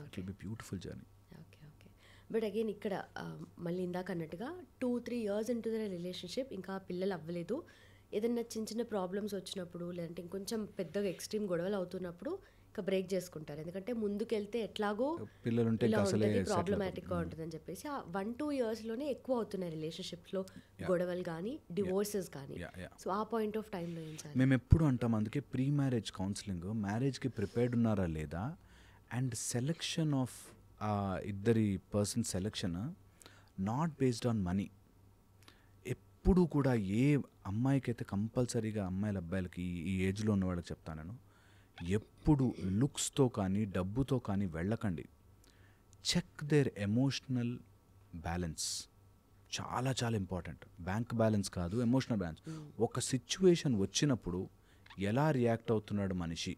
It will be beautiful journey. Okay okay, but again ఇక్కడ మళ్ళీ ఇందాక అన్నట్టుగా 2-3 years ఇంటూ ద రిలేషన్షిప్, ఇంకా పిల్లలు అవ్వలేదు, ఏదైనా చిన్న చిన్న ప్రాబ్లమ్స్ వచ్చినప్పుడు, లేదంటే ఇంకొంచెం పెద్దగా ఎక్స్ట్రీమ్ గొడవలు అవుతున్నప్పుడు ఇంకా బ్రేక్ చేసుకుంటారు. ఎందుకంటే ముందుకెళ్తే ఎట్లాగో పిల్లలు ఉంటే ఇలా ఉంటుంది, ప్రాబ్లమాటిక్గా ఉంటుందని చెప్పేసి ఆ 1-2 yearsలోనే ఎక్కువ అవుతున్నాయి రిలేషన్షిప్లో గొడవలు కానీ డివోర్సెస్ కానీ. సో ఆ పాయింట్ ఆఫ్ టైంలో ఏం సార్? మేము ఎప్పుడు అంటాం, అందుకే ప్రీ మ్యారేజ్ కౌన్సిలింగ్, మ్యారేజ్కి ప్రిపేర్డ్ ఉన్నారా లేదా, అండ్ సెలెక్షన్ ఆఫ్ ఇద్దరి person selection not based on money. ఎప్పుడు కూడా ఏ అమ్మాయికి అయితే కంపల్సరీగా, అమ్మాయిల అబ్బాయిలకి ఈ ఏజ్లో ఉన్న వాళ్ళకి చెప్తాను నేను, ఎప్పుడు లుక్స్తో కానీ డబ్బుతో కానీ వెళ్ళకండి. చెక్ దేర్ ఎమోషనల్ బ్యాలెన్స్, చాలా చాలా ఇంపార్టెంట్. బ్యాంక్ బ్యాలెన్స్ కాదు, ఎమోషనల్ బ్యాలెన్స్. ఒక సిచ్యువేషన్ వచ్చినప్పుడు ఎలా రియాక్ట్ అవుతున్నాడు మనిషి.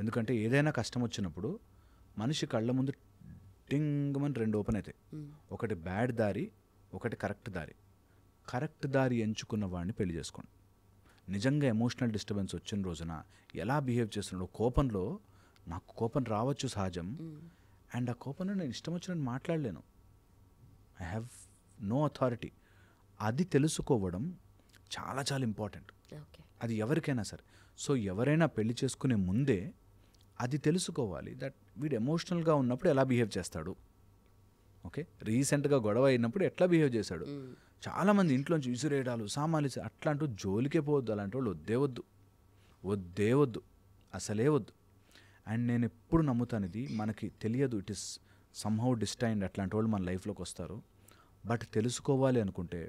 ఎందుకంటే ఏదైనా కష్టం వచ్చినప్పుడు మనిషి కళ్ళ ముందు టింగమని 2 ఓపెన్ అవుతాయి. ఒకటి బ్యాడ్ దారి, ఒకటి కరెక్ట్ దారి. కరెక్ట్ దారి ఎంచుకున్న వాడిని పెళ్లి చేసుకోండి. నిజంగా ఎమోషనల్ డిస్టర్బెన్స్ వచ్చిన రోజున ఎలా బిహేవ్ చేస్తున్నాడు, కోపంలో, నాకు కోపం రావచ్చు సహజం, అండ్ ఆ కోపంలో నేను ఇష్టం వచ్చినట్టు మాట్లాడలేను, ఐ హ్యావ్ నో అథారిటీ. అది తెలుసుకోవడం చాలా చాలా ఇంపార్టెంట్. అది ఎవరికైనా సరే. సో ఎవరైనా పెళ్లి చేసుకునే ముందే అది తెలుసుకోవాలి, దట్ వీడు ఎమోషనల్గా ఉన్నప్పుడు ఎలా బిహేవ్ చేస్తాడు. ఓకే, రీసెంట్గా గొడవ అయినప్పుడు ఎట్లా బిహేవ్ చేశాడు. చాలామంది ఇంట్లోంచి విసిరేయడాలు, సామాన్లు అట్లాంటి జోలికే పోవద్దు. అలాంటి వాళ్ళు వద్దే వద్దు, అసలే వద్దు. అండ్ నేను ఎప్పుడు నమ్ముతాను, ఇది మనకి తెలియదు, ఇట్ ఈస్ సమ్హౌ డిస్టైన్డ్, అట్లాంటి వాళ్ళు మన లైఫ్లోకి వస్తారు. బట్ తెలుసుకోవాలి అనుకుంటే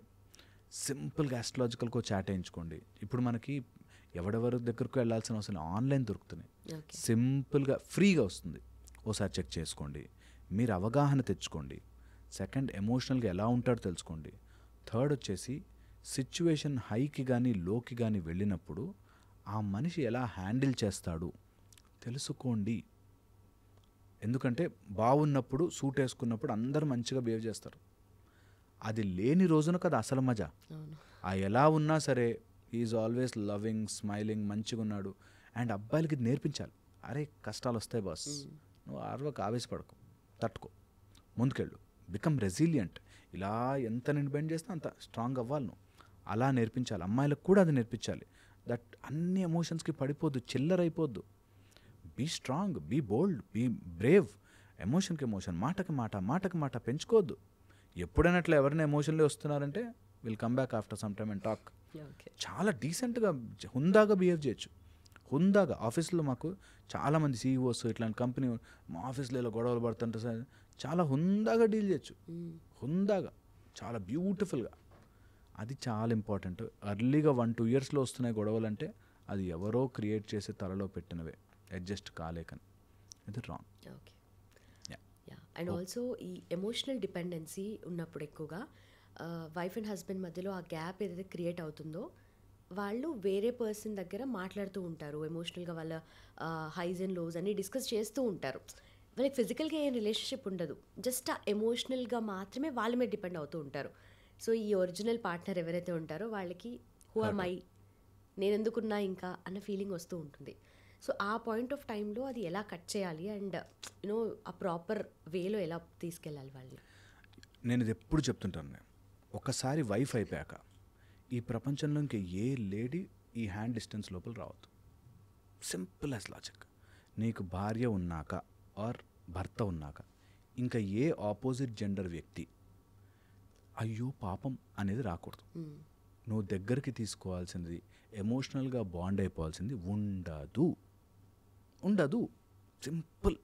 సింపుల్గా ఆస్ట్రాలజికల్గా చాట్ వేయించుకోండి. ఇప్పుడు మనకి ఎవడెవరి దగ్గరకు వెళ్ళాల్సిన అవసరం, ఆన్లైన్ దొరుకుతున్నాయి, సింపుల్గా ఫ్రీగా వస్తుంది. ఓసారి చెక్ చేసుకోండి, మీరు అవగాహన తెచ్చుకోండి. సెకండ్, ఎమోషనల్గా ఎలా ఉంటాడో తెలుసుకోండి. థర్డ్ వచ్చేసి సిచ్యువేషన్ హైకి కానీ లోకి కానీ వెళ్ళినప్పుడు ఆ మనిషి ఎలా హ్యాండిల్ చేస్తాడు తెలుసుకోండి. ఎందుకంటే బాగున్నప్పుడు, సూట్ వేసుకున్నప్పుడు అందరూ మంచిగా బిహేవ్ చేస్తారు. అది లేని రోజున కదా అసలు మజా. ఆ ఎలా ఉన్నా సరే ఈజ్ ఆల్వేస్ లవింగ్, స్మైలింగ్, మంచిగా ఉన్నాడు. అండ్ అబ్బాయిలకి ఇది నేర్పించాలి. అరే కష్టాలు వస్తాయి బాస్, నువ్వు ఆర్వకు ఆవేశపడకు, తట్టుకో, ముందుకెళ్ళు, బికమ్ రెసిలియంట్. ఇలా ఎంత నేను బెండ్ చేస్తే అంత స్ట్రాంగ్ అవ్వాలి నువ్వు. అలా నేర్పించాలి. అమ్మాయిలకు కూడా అది నేర్పించాలి. దట్ అన్ని ఎమోషన్స్కి పడిపోద్దు, చిల్లరైపోద్దు. Be strong, be bold, be brave. ఎమోషన్కి ఎమోషన్, మాటకి మాట, మాటకి మాట పెంచుకోవద్దు. ఎప్పుడైనా అట్లా ఎవరైనా ఎమోషన్లో వస్తున్నారంటే will come back after some time and talk. Okay. చాలా డీసెంట్గా హుందాగా బిహేవ్ చేయొచ్చు. హుందాగా ఆఫీస్లో మాకు చాలామంది సీఈఓస్ ఇట్లాంటి కంపెనీ మా ఆఫీస్లో ఇలా గొడవలు పడుతుంటే సార్ చాలా హుందాగా డీల్ చేయొచ్చు. హుందాగా చాలా బ్యూటిఫుల్గా. అది చాలా ఇంపార్టెంట్. అర్లీగా 1-2 ఇయర్స్లో వస్తున్నాయి గొడవలు అంటే అది ఎవరో క్రియేట్ చేసి తలలో పెట్టినవే, అడ్జస్ట్ కాలేకని. ఇది రాంగ్. ఓకే. అండ్ ఆల్సో ఈ ఎమోషనల్ డిపెండెన్సీ ఉన్నప్పుడు ఎక్కువగా వైఫ్ అండ్ హస్బెండ్ మధ్యలో ఆ గ్యాప్ ఏదైతే క్రియేట్ అవుతుందో వాళ్ళు వేరే పర్సన్ దగ్గర మాట్లాడుతూ ఉంటారు. ఎమోషనల్గా వాళ్ళ హైస్ అండ్ లోస్ అన్నీ డిస్కస్ చేస్తూ ఉంటారు. వాళ్ళకి ఫిజికల్గా ఏం రిలేషన్షిప్ ఉండదు, జస్ట్ ఆ ఎమోషనల్గా మాత్రమే వాళ్ళ మీద డిపెండ్ అవుతూ ఉంటారు. సో ఈ ఒరిజినల్ పార్ట్నర్ ఎవరైతే ఉంటారో వాళ్ళకి హూ ఆర్ మై, నేను ఎందుకున్నా ఇంకా అన్న ఫీలింగ్ వస్తూ ఉంటుంది. సో ఆ పాయింట్ ఆఫ్ టైంలో అది ఎలా కట్ చేయాలి అండ్ యూనో ఆ ప్రాపర్ వేలో ఎలా తీసుకెళ్ళాలి వాళ్ళని? నేను ఇది ఎప్పుడు చెప్తుంటాను. ఒకసారి వైఫ్ అయిపోయాక ఈ ప్రపంచంలో ఇంక ఏ లేడీ ఈ హ్యాండ్ డిస్టెన్స్ లోపల రావద్దు. Simple as logic. నీకు భార్య ఉన్నాక ఆర్ భర్త ఉన్నాక ఇంకా ఏ ఆపోజిట్ జెండర్ వ్యక్తి అయ్యో పాపం అనేది రాకూడదు. నువ్వు దగ్గరికి తీసుకోవాల్సింది, ఎమోషనల్గా బాండ్ అయిపోవాల్సింది ఉండదు. సింపుల్.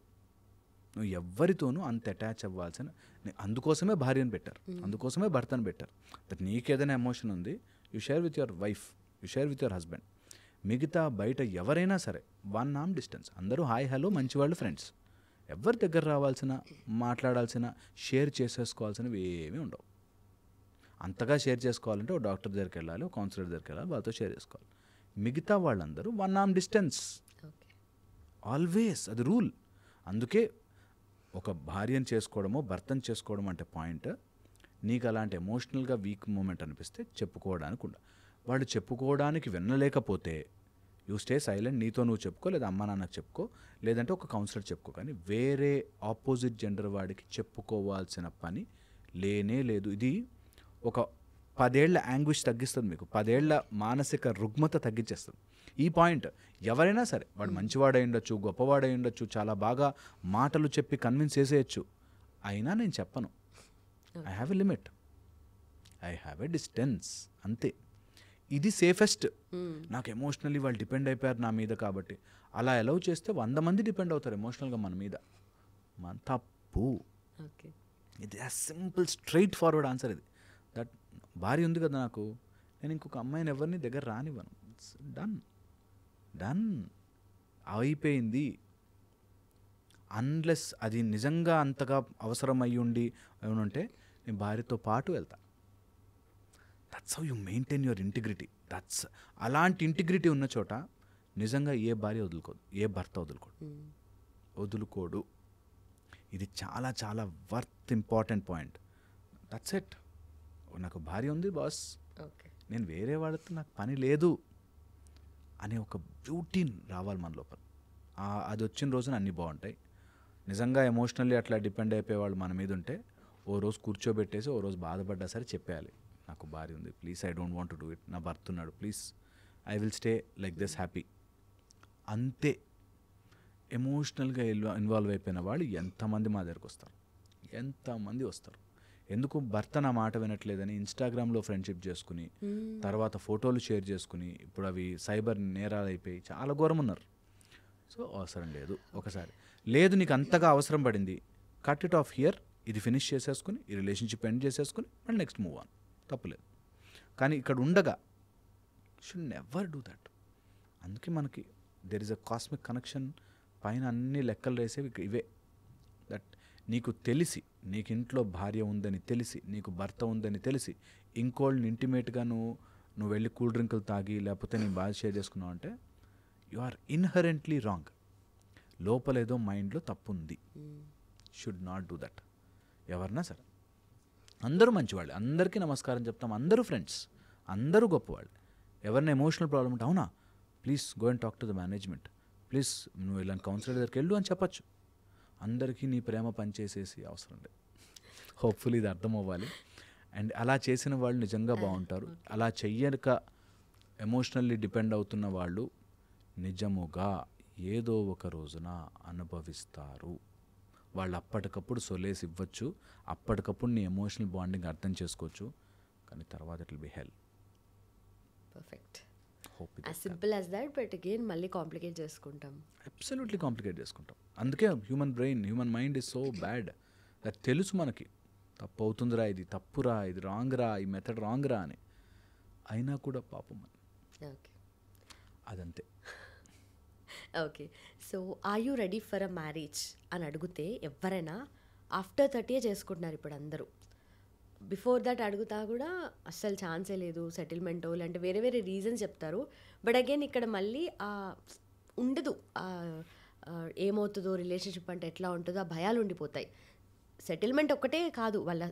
నువ్వు ఎవరితోనూ అంత అటాచ్ అవ్వాల్సిన, అందుకోసమే భార్యను పెట్టారు, అందుకోసమే భర్తను పెట్టారు. బట్ నీకేదైనా ఎమోషన్ ఉంది, you share with your wife, you share with your husband. మిగతా బయట ఎవరైనా సరే 1 arm డిస్టెన్స్, అందరూ హాయ్ హలో మంచివాళ్ళు ఫ్రెండ్స్. ఎవరి దగ్గర రావాల్సిన, మాట్లాడాల్సిన, షేర్ చేసేసుకోవాల్సినవి ఏమీ ఉండవు. అంతగా షేర్ చేసుకోవాలంటే ఒక డాక్టర్ దగ్గరికి వెళ్ళాలి, ఒక కౌన్సిలర్ దగ్గరికి వెళ్ళాలి, వాళ్ళతో షేర్ చేసుకోవాలి. మిగతా వాళ్ళందరూ 1 arm డిస్టెన్స్ ఆల్వేస్. అది రూల్. అందుకే ఒక భార్యను చేసుకోవడమో భర్తను చేసుకోవడం అంటే పాయింట్, నీకు అలాంటి ఎమోషనల్గా వీక్ మూమెంట్ అనిపిస్తే చెప్పుకోవడానికి ఉండ. వాళ్ళు చెప్పుకోవడానికి వినలేకపోతే యూ స్టే సైలెంట్. నీతో నువ్వు చెప్పుకో, లేదా అమ్మ నాన్నకు చెప్పుకో, లేదంటే ఒక కౌన్సిలర్ చెప్పుకో. కానీ వేరే ఆపోజిట్ జెండర్ వాడికి చెప్పుకోవాల్సిన పని లేనే లేదు. ఇది ఒక 10 ఏళ్ల యాంగ్విష్ తగ్గిస్తుంది మీకు, 10 ఏళ్ల మానసిక రుగ్మత తగ్గించేస్తుంది ఈ పాయింట్. ఎవరైనా సరే, వాడు మంచివాడై ఉండొచ్చు, గొప్పవాడై ఉండొచ్చు, చాలా బాగా మాటలు చెప్పి కన్విన్స్ చేసేయచ్చు, అయినా నేను చెప్పను. I have a limit, I have a distance, అంతే. ఇది సేఫెస్ట్. నాకు ఎమోషనల్లీ వాళ్ళు డిపెండ్ అయిపోయారు నా మీద కాబట్టి. అలా అలౌ చేస్తే 100 మంది డిపెండ్ అవుతారు ఎమోషనల్గా మన మీద. మన తప్పు. ఇది సింపుల్ స్ట్రైట్ ఫార్వర్డ్ ఆన్సర్ ఇది. దట్ భార్య ఉంది కదా నాకు, నేను ఇంకొక అమ్మాయిని ఎవరిని దగ్గర రానివ్వను. ఇట్స్ డన్ అయిపోయింది. అన్లెస్ అది నిజంగా అంతగా అవసరం అయ్యి ఉండి ఏమనుంటే నేను భార్యతో పాటు వెళ్తా. That's how you maintain your integrity. That's అలాంటి ఇంటిగ్రిటీ ఉన్న చోట నిజంగా ఏ భార్య వదులుకోదు, ఏ భర్త వదులుకోడు. ఇది చాలా చాలా worth important point. That's it. నాకు భార్య ఉంది బాస్, నేను వేరే వాళ్ళతో నాకు పని లేదు అనే ఒక బ్యూటీ రావాలి మన లోపల. అది వచ్చిన రోజున అన్నీ బాగుంటాయి. నిజంగా ఎమోషనల్లీ అట్లా డిపెండ్ అయిపోయేవాళ్ళు మన మీద ఉంటే ఓ రోజు కూర్చోబెట్టేసి ఓ రోజు బాధపడ్డా సరే చెప్పేయాలి, నాకు భార్య ఉంది, please I don't want to do it, నా భర్త ఉన్నాడు, please I will stay like this happy. అంతే. ఎమోషనల్గా ఇన్వాల్వ్ అయిపోయిన వాళ్ళు ఎంతమంది మా దగ్గరకు వస్తారు, ఎంతమంది వస్తారు. ఎందుకు భర్త నా మాట వినట్లేదని ఇన్స్టాగ్రామ్లో ఫ్రెండ్షిప్ చేసుకుని తర్వాత ఫోటోలు షేర్ చేసుకుని ఇప్పుడు అవి సైబర్ నేరాలు అయిపోయి చాలా ఘోరం ఉన్నారు. సో అవసరం లేదు. ఒకసారి లేదు నీకు అంతగా అవసరం పడింది, కట్ ఇట్ ఆఫ్ హియర్, ఇది ఫినిష్ చేసేసుకుని ఈ రిలేషన్షిప్ ఎండ్ చేసేసుకుని మళ్ళీ నెక్స్ట్ మూవ్ ఆన్, తప్పులేదు. కానీ ఇక్కడ ఉండగా షుడ్ నెవర్ డూ దట్. అందుకే మనకి there is a cosmic connection. పైన అన్ని లెక్కలు వేసేవి ఇవే. దట్ నీకు తెలిసి, నీకు ఇంట్లో భార్య ఉందని తెలిసి, నీకు భర్త ఉందని తెలిసి ఇంకోళ్ళని ఇంటిమేట్గా నువ్వు వెళ్ళి కూల్ డ్రింకులు తాగి లేకపోతే నీ బాధ షేర్ చేసుకున్నావు అంటే యు ఆర్ ఇన్హరెంట్లీ రాంగ్. లోపలేదో మైండ్లో తప్పు ఉంది. Should not do that. ఎవరన్నా సరే అందరూ మంచివాళ్ళు, అందరికీ నమస్కారం చెప్తాం, అందరూ ఫ్రెండ్స్, అందరూ గొప్పవాళ్ళు. ఎవరైనా ఎమోషనల్ ప్రాబ్లం ఉంటే అవునా please go and talk to the management, please నువ్వు ఇలాంటి కౌన్సిలర్ దగ్గరికి వెళ్ళు అని చెప్పచ్చు. అందరికీ నీ ప్రేమ పనిచేసేసి అవసరం లేదు. హోప్ఫుల్లీ ఇది అర్థం అవ్వాలి. అండ్ అలా చేసిన వాళ్ళు నిజంగా బాగుంటారు. అలా చెయ్యక ఎమోషనల్లీ డిపెండ్ అవుతున్న వాళ్ళు నిజముగా ఏదో ఒక రోజున అనుభవిస్తారు. వాళ్ళు అప్పటికప్పుడు సొలేసి ఇవ్వచ్చు, అప్పటికప్పుడు నీ ఎమోషనల్ బాండింగ్ అర్థం చేసుకోవచ్చు, కానీ తర్వాత it will be hell. Perfect. Hope ఇది as simple as that, but again మళ్ళీ కాంప్లికేట్ చేసుకుంటాం. అబ్సల్యూట్లీ కాంప్లికేట్ చేసుకుంటాం. అందుకే human mind is so bad. అది తెలుసు మనకి, తప్పు అవుతుందిరా, ఇది తప్పురా, ఇది రాంగ్ రా, ఈ మెథడ్ రాంగ్ రా అని, అయినా కూడా పాపం ఓకే. అదంతే. Okay. So are you ready for a marriage అని అడిగితే ఎవరైనా ఆఫ్టర్ 30 చేసుకుంటున్నారు ఇప్పుడు అందరూ. బిఫోర్ దట్ అడుగుతా కూడా అస్సలు ఛాన్సే లేదు, సెటిల్మెంటో లేదంటే వేరే వేరే రీజన్స్ చెప్తారు. బట్ అగైన్ ఇక్కడ మళ్ళీ ఉండదు, ఏమవుతుందో రిలేషన్షిప్ అంటే ఎట్లా ఉంటుందో ఆ భయాలు ఉండిపోతాయి. సెటిల్మెంట్ ఒక్కటే కాదు వాళ్ళ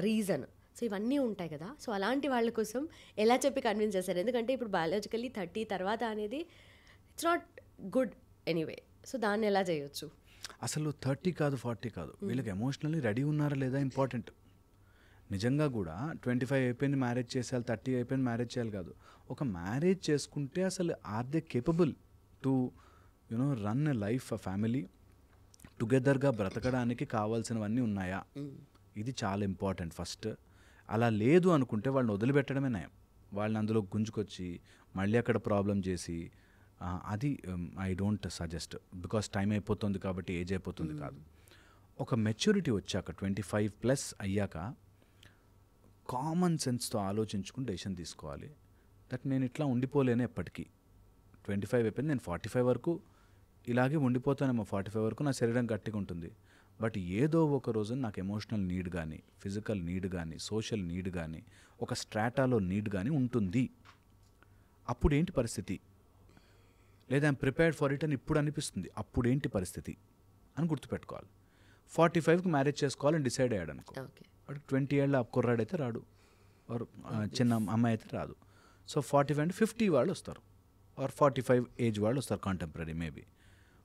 రీజన్. సో ఇవన్నీ ఉంటాయి కదా. సో అలాంటి వాళ్ళ కోసం ఎలా చెప్పి కన్విన్స్ చేస్తారు? ఎందుకంటే ఇప్పుడు బయాలజికల్లీ 30 తర్వాత అనేది it's not good anyway. So దాన్ని ఎలా చేయొచ్చు? అసలు 30 కాదు 40 కాదు, వీళ్ళకి ఎమోషనల్లీ రెడీ ఉన్నారా లేదా ఇంపార్టెంట్. నిజంగా కూడా 25 అయిపోయింది మ్యారేజ్ చేసేయాలి, 30 అయిపోయింది మ్యారేజ్ చేయాలి కాదు. ఒక మ్యారేజ్ చేసుకుంటే అసలు are they capable to run a life, a family టుగెదర్గా బ్రతకడానికి కావాల్సినవన్నీ ఉన్నాయా? ఇది చాలా ఇంపార్టెంట్ ఫస్ట్. అలా లేదు అనుకుంటే వాళ్ళని వదిలిపెట్టడమే నయం. వాళ్ళని అందులో గుంజుకొచ్చి మళ్ళీ అక్కడ ప్రాబ్లం చేసి అది I don't suggest. Because time అయిపోతుంది కాబట్టి, ఏజ్ అయిపోతుంది కాదు. ఒక మెచ్యూరిటీ వచ్చాక 25+ అయ్యాక కామన్ సెన్స్తో ఆలోచించుకుని డెసిషన్ తీసుకోవాలి. దట్ నేను ఇట్లా ఉండిపోలేను ఎప్పటికీ. 25 అయిపోయింది, నేను 45 వరకు ఇలాగే ఉండిపోతానేమో, 45 వరకు నా శరీరం గట్టిగా ఉంటుంది. బట్ ఏదో ఒక రోజు నాకు ఎమోషనల్ నీడ్ కానీ, ఫిజికల్ నీడ్ కానీ, సోషల్ నీడ్ కానీ, ఒక స్ట్రాటాలో నీడ్ కానీ ఉంటుంది. అప్పుడేంటి పరిస్థితి? లేదా ఐమ్ ప్రిపేర్డ్ ఫర్ ఇట్ అని ఇప్పుడు అనిపిస్తుంది, అప్పుడేంటి పరిస్థితి అని గుర్తుపెట్టుకోవాలి. 45కి మ్యారేజ్ చేసుకోవాలని డిసైడ్ అయ్యాడు అనుకో, వాడు 20 ఏళ్ళ కుర్రాడైతే రాడు, ఆర్ చిన్న అమ్మాయి అయితే రాదు. సో 45 అంటే 50 వాళ్ళు వస్తారు, ఆర్ 45 ఏజ్ వాళ్ళు వస్తారు, కాంటెంపరీ మేబీ.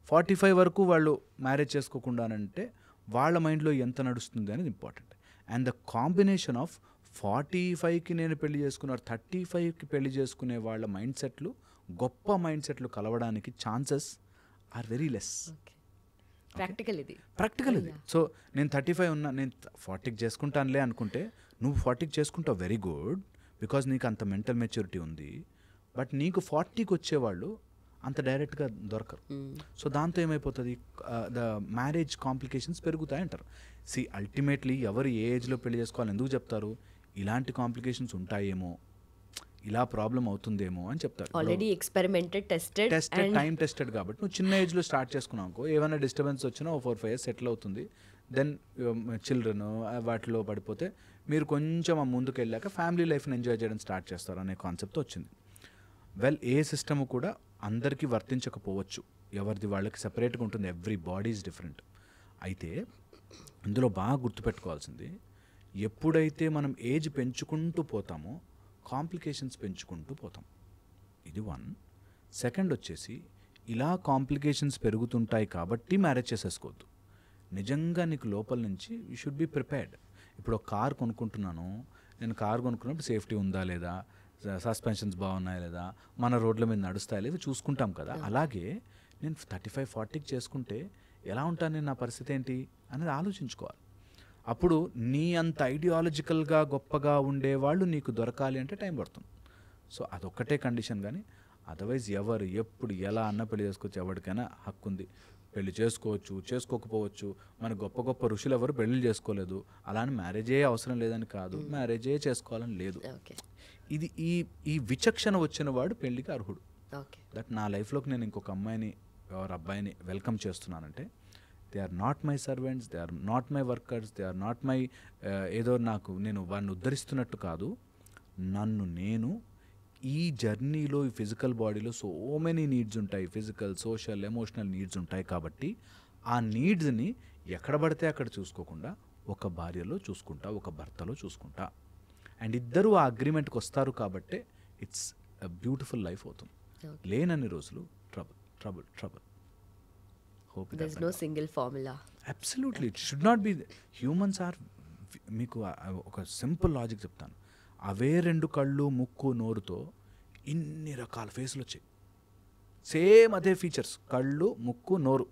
45 వరకు వాళ్ళు మ్యారేజ్ చేసుకోకుండానంటే వాళ్ళ మైండ్లో ఎంత నడుస్తుంది అనేది important. And the combination of 45కి నేను పెళ్లి చేసుకున్నారు, 35కి పెళ్లి చేసుకునే వాళ్ళ మైండ్ సెట్లు, గొప్ప మైండ్ సెట్లు కలవడానికి chances are very less. Practical ఇది. సో నేను 35 ఉన్నా, నేను 40కి చేసుకుంటానులే అనుకుంటే, నువ్వు 40కి చేసుకుంటావు, వెరీ గుడ్, బికాజ్ నీకు అంత మెంటల్ మెచ్యూరిటీ ఉంది. బట్ నీకు 40కి వచ్చేవాళ్ళు అంత డైరెక్ట్గా దొరకరు. సో దాంతో ఏమైపోతుంది, ద మ్యారేజ్ కాంప్లికేషన్స్ పెరుగుతాయంటారు. సి అల్టిమేట్లీ ఎవరు ఏ ఏజ్లో పెళ్లి చేసుకోవాలని ఎందుకు చెప్తారు? ఇలాంటి కాంప్లికేషన్స్ ఉంటాయేమో, ఇలా ప్రాబ్లం అవుతుందేమో అని చెప్తారు. Already experimented, tested, time tested. కాబట్టి నువ్వు చిన్న ఏజ్లో స్టార్ట్ చేసుకున్నావు అనుకో, ఏమైనా డిస్టర్బెన్స్ వచ్చినా 4-5 years సెటిల్ అవుతుంది. దెన్ చిల్డ్రన్ వాటిలో పడిపోతే మీరు కొంచెం ముందుకు వెళ్ళాక ఫ్యామిలీ లైఫ్ని ఎంజాయ్ చేయడం స్టార్ట్ చేస్తారు అనే కాన్సెప్ట్ వచ్చింది. వెల్, ఏ సిస్టమ్ కూడా అందరికీ వర్తించకపోవచ్చు, ఎవరిది వాళ్ళకి సెపరేట్గా ఉంటుంది. Every body is different. అయితే ఇందులో బాగా గుర్తుపెట్టుకోవాల్సింది, ఎప్పుడైతే మనం ఏజ్ పెంచుకుంటూ పోతామో కాంప్లికేషన్స్ పెంచుకుంటూ పోతాం. ఇది 1. సెకండ్ వచ్చేసి, ఇలా కాంప్లికేషన్స్ పెరుగుతుంటాయి కాబట్టి మ్యారేజ్ చేసేసుకోవద్దు. నిజంగా నీకు లోపల నుంచి యూ షుడ్ బి ప్రిపేర్డ్. ఇప్పుడు ఒక కార్ కొనుక్కుంటున్నాను, నేను కార్ కొనుక్కున్నప్పుడు సేఫ్టీ ఉందా లేదా, సస్పెన్షన్స్ బాగున్నాయా లేదా, మన రోడ్ల మీద నడుస్తాయా లేదా చూసుకుంటాం కదా. అలాగే నేను 35-40కి చేసుకుంటే ఎలా ఉంటాను నేను, నా పరిస్థితి ఏంటి అనేది ఆలోచించుకోవాలి. అప్పుడు నీ అంత ఐడియాలజికల్గా గొప్పగా ఉండేవాళ్ళు నీకు దొరకాలి అంటే టైం పడుతుంది. సో అదొక్కటే కండిషన్. కానీ అదర్వైజ్ ఎవరు ఎప్పుడు ఎలా అన్న పెళ్లి చేసుకోవచ్చు, ఎవరికైనా హక్కు ఉంది, పెళ్లి చేసుకోవచ్చు, చేసుకోకపోవచ్చు. మన గొప్ప గొప్ప ఋషులు ఎవరు పెళ్లి చేసుకోలేదు, అలానే మ్యారేజే అవసరం లేదని కాదు, మ్యారేజే చేసుకోవాలని లేదు. ఇది ఈ విచక్షణ వచ్చిన వాడు పెళ్లికి అర్హుడు. దట్ నా లైఫ్లోకి నేను ఇంకొక అమ్మాయిని అబ్బాయిని వెల్కమ్ చేస్తున్నానంటే, they are not my servants, they are not my workers, they are not my ఏదో నేను వాడిని ఉద్ధరిస్తున్నట్టు కాదు, నన్ను నేను ఈ జర్నీలో, ఈ ఫిజికల్ బాడీలో సో మెనీ నీడ్స్ ఉంటాయి, ఫిజికల్, సోషల్, ఎమోషనల్ నీడ్స్ ఉంటాయి. కాబట్టి ఆ నీడ్స్ని ఎక్కడ పడితే అక్కడ చూసుకోకుండా ఒక భార్యలో చూసుకుంటా, ఒక భర్తలో చూసుకుంటా. అండ్ ఇద్దరు ఆ అగ్రిమెంట్కి వస్తారు కాబట్టి ఇట్స్ అ బ్యూటిఫుల్ లైఫ్ అవుతుంది. లేనన్ని రోజులు trouble trouble trouble. There's no single formula. Absolutely. It should not be. Humans are, మీకు ఒక సింపుల్ లాజిక్ చెప్తాను. అవే 2 కళ్ళు, ముక్కు, నోరుతో ఇన్ని రకాల ఫేసులు వచ్చాయి. సేమ్ అదే ఫీచర్స్, కళ్ళు, ముక్కు, నోరు,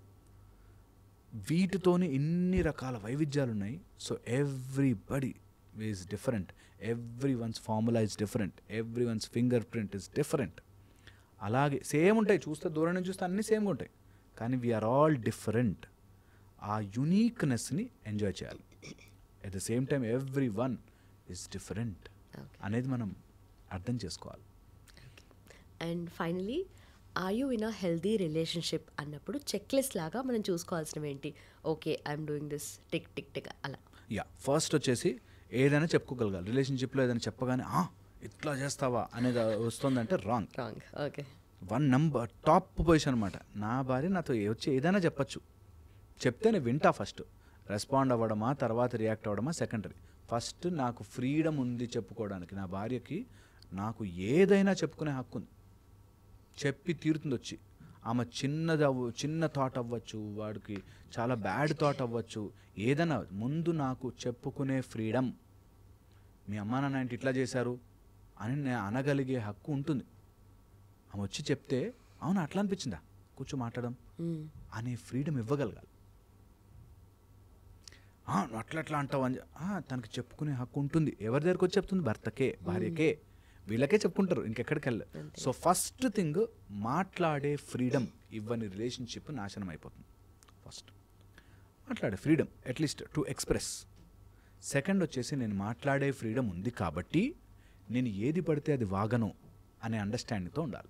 వీటితోని ఇన్ని రకాల వైవిధ్యాలు ఉన్నాయి. So everybody is different. Everyone's formula is different. Everyone's fingerprint is different. అలాగే సేమ్ ఉంటాయి, చూస్తే దూరం నుంచి చూస్తే అన్నీ సేమ్గా ఉంటాయి, కానీ వీఆర్ ఆల్ డిఫరెంట్. ఆ యునీక్నెస్ని ఎంజాయ్ చేయాలి. At the same time everyone is different అనేది మనం అర్థం చేసుకోవాలి. And finally, are you in a healthy relationship అన్నప్పుడు చెక్ లిస్ట్ లాగా మనం చూసుకోవాల్సినవి ఏంటి? Okay, I'm doing this, tick tick tick అలా. ఫస్ట్ వచ్చేసి ఏదైనా చెప్పుకోగలగాలి. రిలేషన్షిప్లో ఏదైనా చెప్పగానే ఇట్లా చేస్తావా అనేది వస్తుందంటే wrong. Okay, 1 number top position అనమాట. నా భార్య నాతో వచ్చి ఏదైనా చెప్పచ్చు, చెప్తే నేను వింటా. ఫస్ట్ రెస్పాండ్ అవ్వడమా తర్వాత రియాక్ట్ అవ్వడమా సెకండరీ. ఫస్ట్ నాకు ఫ్రీడమ్ ఉంది చెప్పుకోవడానికి. నా భార్యకి నాకు ఏదైనా చెప్పుకునే హక్కు ఉంది, చెప్పి తీరుతుంది వచ్చి. ఆమె చిన్న థాట్ అవ్వచ్చు, వాడికి చాలా బ్యాడ్ థాట్ అవ్వచ్చు, ఏదైనా ముందు నాకు చెప్పుకునే ఫ్రీడమ్. మీ అమ్మా నాన్న ఏంటి ఇట్లా చేశారు అని నేను అనగలిగే హక్కు ఉంటుంది. ఆమె వచ్చి చెప్తే అవును అట్లా అనిపించిందా, కూర్చో మాట్లాడడం అనే ఫ్రీడమ్ ఇవ్వగలగాలి. అట్లా అంటావు అని తనకి చెప్పుకునే హక్కు ఉంటుంది. ఎవరి దగ్గరికి వచ్చి చెప్తుంది? భర్తకే, భార్యకే, వీళ్ళకే చెప్పుకుంటారు, ఇంకెక్కడికి వెళ్ళదు. సో ఫస్ట్ థింగ్ మాట్లాడే ఫ్రీడమ్ ఇవ్వని రిలేషన్షిప్ నాశనం అయిపోతుంది. ఫస్ట్ మాట్లాడే freedom, at least to express. Second వచ్చేసి నేను మాట్లాడే ఫ్రీడమ్ ఉంది కాబట్టి నేను ఏది పడితే అది వాగను అనే అండర్స్టాండింగ్తో ఉండాలి.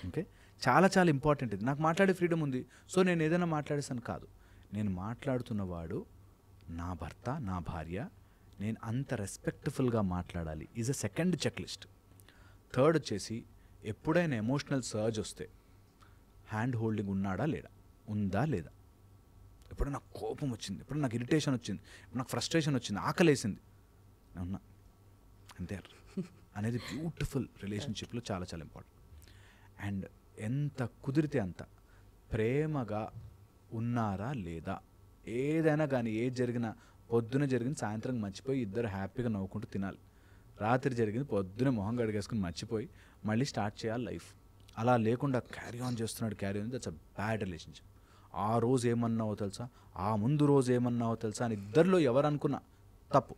ఓకే, చాలా చాలా ఇంపార్టెంట్ ఇది. నాకు మాట్లాడే ఫ్రీడమ్ ఉంది, సో నేను ఏదైనా మాట్లాడేసాను కాదు. నేను మాట్లాడుతున్నవాడు నా భర్త, నా భార్య, నేను అంత రెస్పెక్ట్ఫుల్గా మాట్లాడాలి is a second check list. Third వచ్చేసి ఎప్పుడైనా ఎమోషనల్ సర్జ్ వస్తే హ్యాండ్ హోల్డింగ్ ఉన్నాడా లేదా, ఉందా లేదా. ఎప్పుడు నాకు కోపం వచ్చింది, ఎప్పుడు నాకు ఇరిటేషన్ వచ్చింది, నాకు ఫ్రస్ట్రేషన్ వచ్చింది, ఆకలేసింది, ఉన్నా అంతే అనేది బ్యూటిఫుల్ రిలేషన్షిప్లో చాలా చాలా ఇంపార్టెంట్. అండ్ ఎంత కుదిరితే అంత ప్రేమగా ఉన్నారా లేదా. ఏదైనా కానీ ఏది జరిగినా పొద్దున జరిగింది సాయంత్రం మర్చిపోయి ఇద్దరు హ్యాపీగా నవ్వుకుంటూ తినాలి. రాత్రి జరిగింది పొద్దున మొహం గడిగేసుకుని మర్చిపోయి మళ్ళీ స్టార్ట్ చేయాలి లైఫ్. అలా లేకుండా క్యారీ ఆన్ చేస్తున్నాడు, carry on, that's a bad relationship. ఆ రోజు ఏమన్నావో తెలుసా, ఆ ముందు రోజు ఏమన్నావో తెలుసా అని ఇద్దరిలో ఎవరు అనుకున్నా తప్పు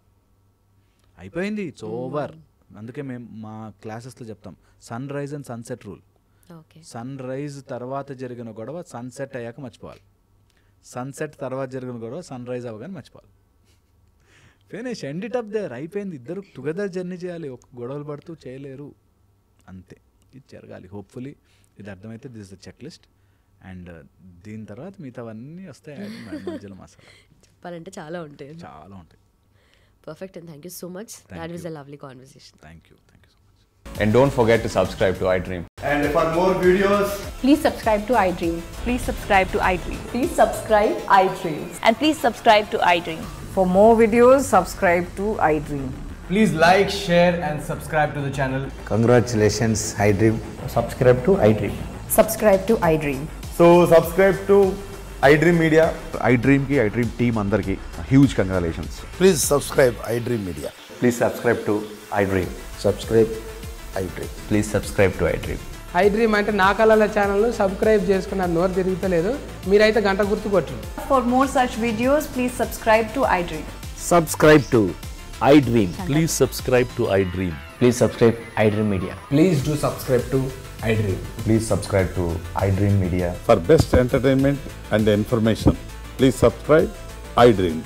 అయిపోయింది, ఇట్స్ ఓవర్. అందుకే మేము మా క్లాసెస్లో చెప్తాం sunrise and sunset rule. Sunrise తర్వాత జరిగిన గొడవ సన్సెట్ అయ్యాక మర్చిపోవాలి, సన్సెట్ తర్వాత జరిగిన గొడవ సన్ రైజ్ అవ్వగానే మర్చిపోవాలి. Finish, end it up there, అయిపోయింది. ఇద్దరు టుగెదర్ జర్నీ చేయాలి, ఒక గొడవలు పడుతూ చేయలేరు, అంతే. ఇది జరగాలి. హోప్ఫుల్లీ ఇది అర్థమైతే this is the check list. And దీని తర్వాత మిగతావన్నీ వస్తాయి మధ్యలో మసాలా. చెప్పాలంటే చాలా ఉంటాయి, చాలా ఉంటాయి. Perfect, and thank you so much. That was a lovely conversation. Thank you so much. And don't forget to subscribe to iDream. And for more videos, please subscribe to iDream. Please subscribe to iDream. Please subscribe iDream. And please subscribe to iDream. For more videos, subscribe to iDream. please like, share and subscribe to the channel. Congratulations, iDream. Subscribe to iDream. Subscribe to iDream. So subscribe to iDream Media. iDream ki iDream team andarki huge congratulations. Please subscribe iDream Media. Please subscribe to iDream. Subscribe iDream. Please subscribe to iDream. iDream అంటే నా కళల ఛానల్ను subscribe చేసుకున్న నోరు తిరుగుతలేదు, మీరైతే గంట గుర్తు కొట్టండి. For more such videos, please subscribe to iDream. Subscribe to iDream. Please subscribe to iDream. Please subscribe iDream Media. Please do subscribe to iDream. Please subscribe to iDream Media. For best entertainment and information, please subscribe iDream.